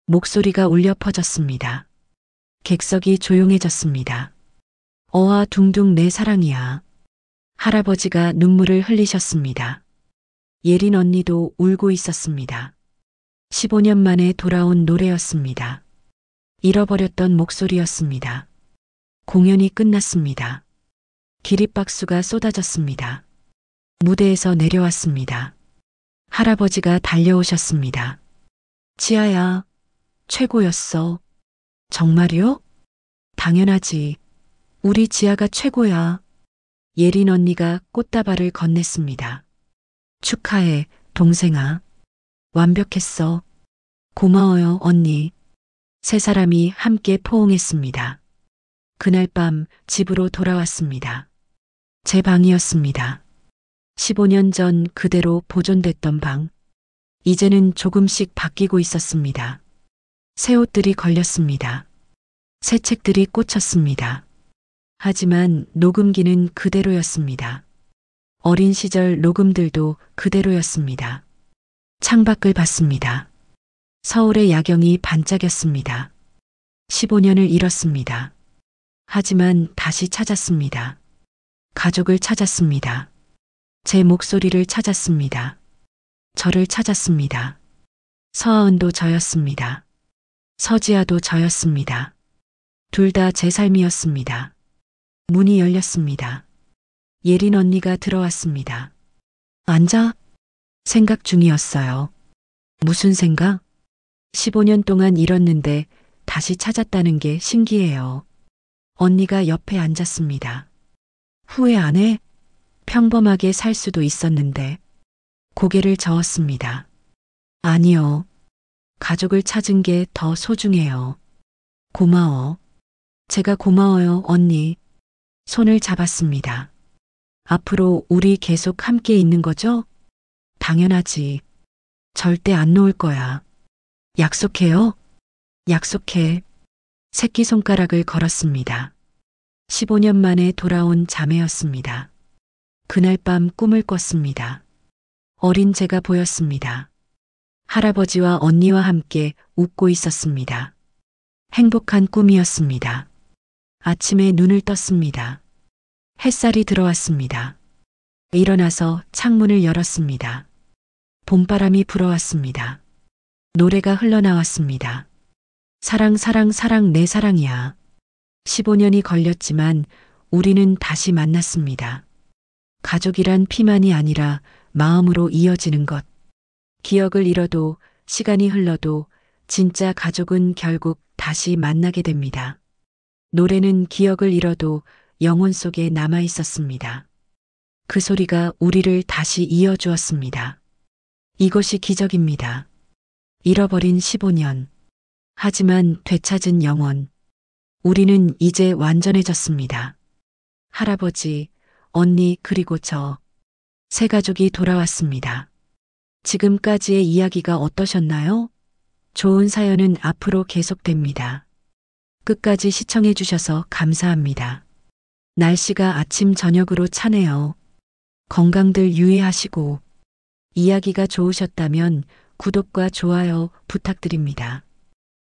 목소리가 울려 퍼졌습니다. 객석이 조용해졌습니다. 어아 둥둥 내 사랑이야. 할아버지가 눈물을 흘리셨습니다. 예린 언니도 울고 있었습니다. 15년 만에 돌아온 노래였습니다. 잃어버렸던 목소리였습니다. 공연이 끝났습니다. 기립박수가 쏟아졌습니다. 무대에서 내려왔습니다. 할아버지가 달려오셨습니다. 지아야, 최고였어. 정말요? 당연하지. 우리 지아가 최고야. 예린 언니가 꽃다발을 건넸습니다. 축하해, 동생아. 완벽했어. 고마워요, 언니. 세 사람이 함께 포옹했습니다. 그날 밤 집으로 돌아왔습니다. 제 방이었습니다. 15년 전 그대로 보존됐던 방. 이제는 조금씩 바뀌고 있었습니다. 새 옷들이 걸렸습니다. 새 책들이 꽂혔습니다. 하지만 녹음기는 그대로였습니다. 어린 시절 녹음들도 그대로였습니다. 창밖을 봤습니다. 서울의 야경이 반짝였습니다. 15년을 잃었습니다. 하지만 다시 찾았습니다. 가족을 찾았습니다. 제 목소리를 찾았습니다. 저를 찾았습니다. 서하은도 저였습니다. 서지아도 저였습니다. 둘 다 제 삶이었습니다. 문이 열렸습니다. 예린 언니가 들어왔습니다. 앉아? 생각 중이었어요. 무슨 생각? 15년 동안 잃었는데 다시 찾았다는 게 신기해요. 언니가 옆에 앉았습니다. 후회 안 해? 평범하게 살 수도 있었는데. 고개를 저었습니다. 아니요. 가족을 찾은 게 더 소중해요. 고마워. 제가 고마워요, 언니. 손을 잡았습니다. 앞으로 우리 계속 함께 있는 거죠? 당연하지. 절대 안 놓을 거야. 약속해요? 약속해. 새끼손가락을 걸었습니다. 15년 만에 돌아온 자매였습니다. 그날 밤 꿈을 꿨습니다. 어린 제가 보였습니다. 할아버지와 언니와 함께 웃고 있었습니다. 행복한 꿈이었습니다. 아침에 눈을 떴습니다. 햇살이 들어왔습니다. 일어나서 창문을 열었습니다. 봄바람이 불어왔습니다. 노래가 흘러나왔습니다. 사랑, 사랑, 사랑, 내 사랑이야. 15년이 걸렸지만 우리는 다시 만났습니다. 가족이란 피만이 아니라 마음으로 이어지는 것. 기억을 잃어도 시간이 흘러도 진짜 가족은 결국 다시 만나게 됩니다. 노래는 기억을 잃어도 영혼 속에 남아 있었습니다. 그 소리가 우리를 다시 이어주었습니다. 이것이 기적입니다. 잃어버린 15년. 하지만 되찾은 영혼. 우리는 이제 완전해졌습니다. 할아버지, 언니 그리고 저. 새 가족이 돌아왔습니다. 지금까지의 이야기가 어떠셨나요? 좋은 사연은 앞으로 계속됩니다. 끝까지 시청해 주셔서 감사합니다. 날씨가 아침 저녁으로 차네요. 건강들 유의하시고 이야기가 좋으셨다면 구독과 좋아요 부탁드립니다.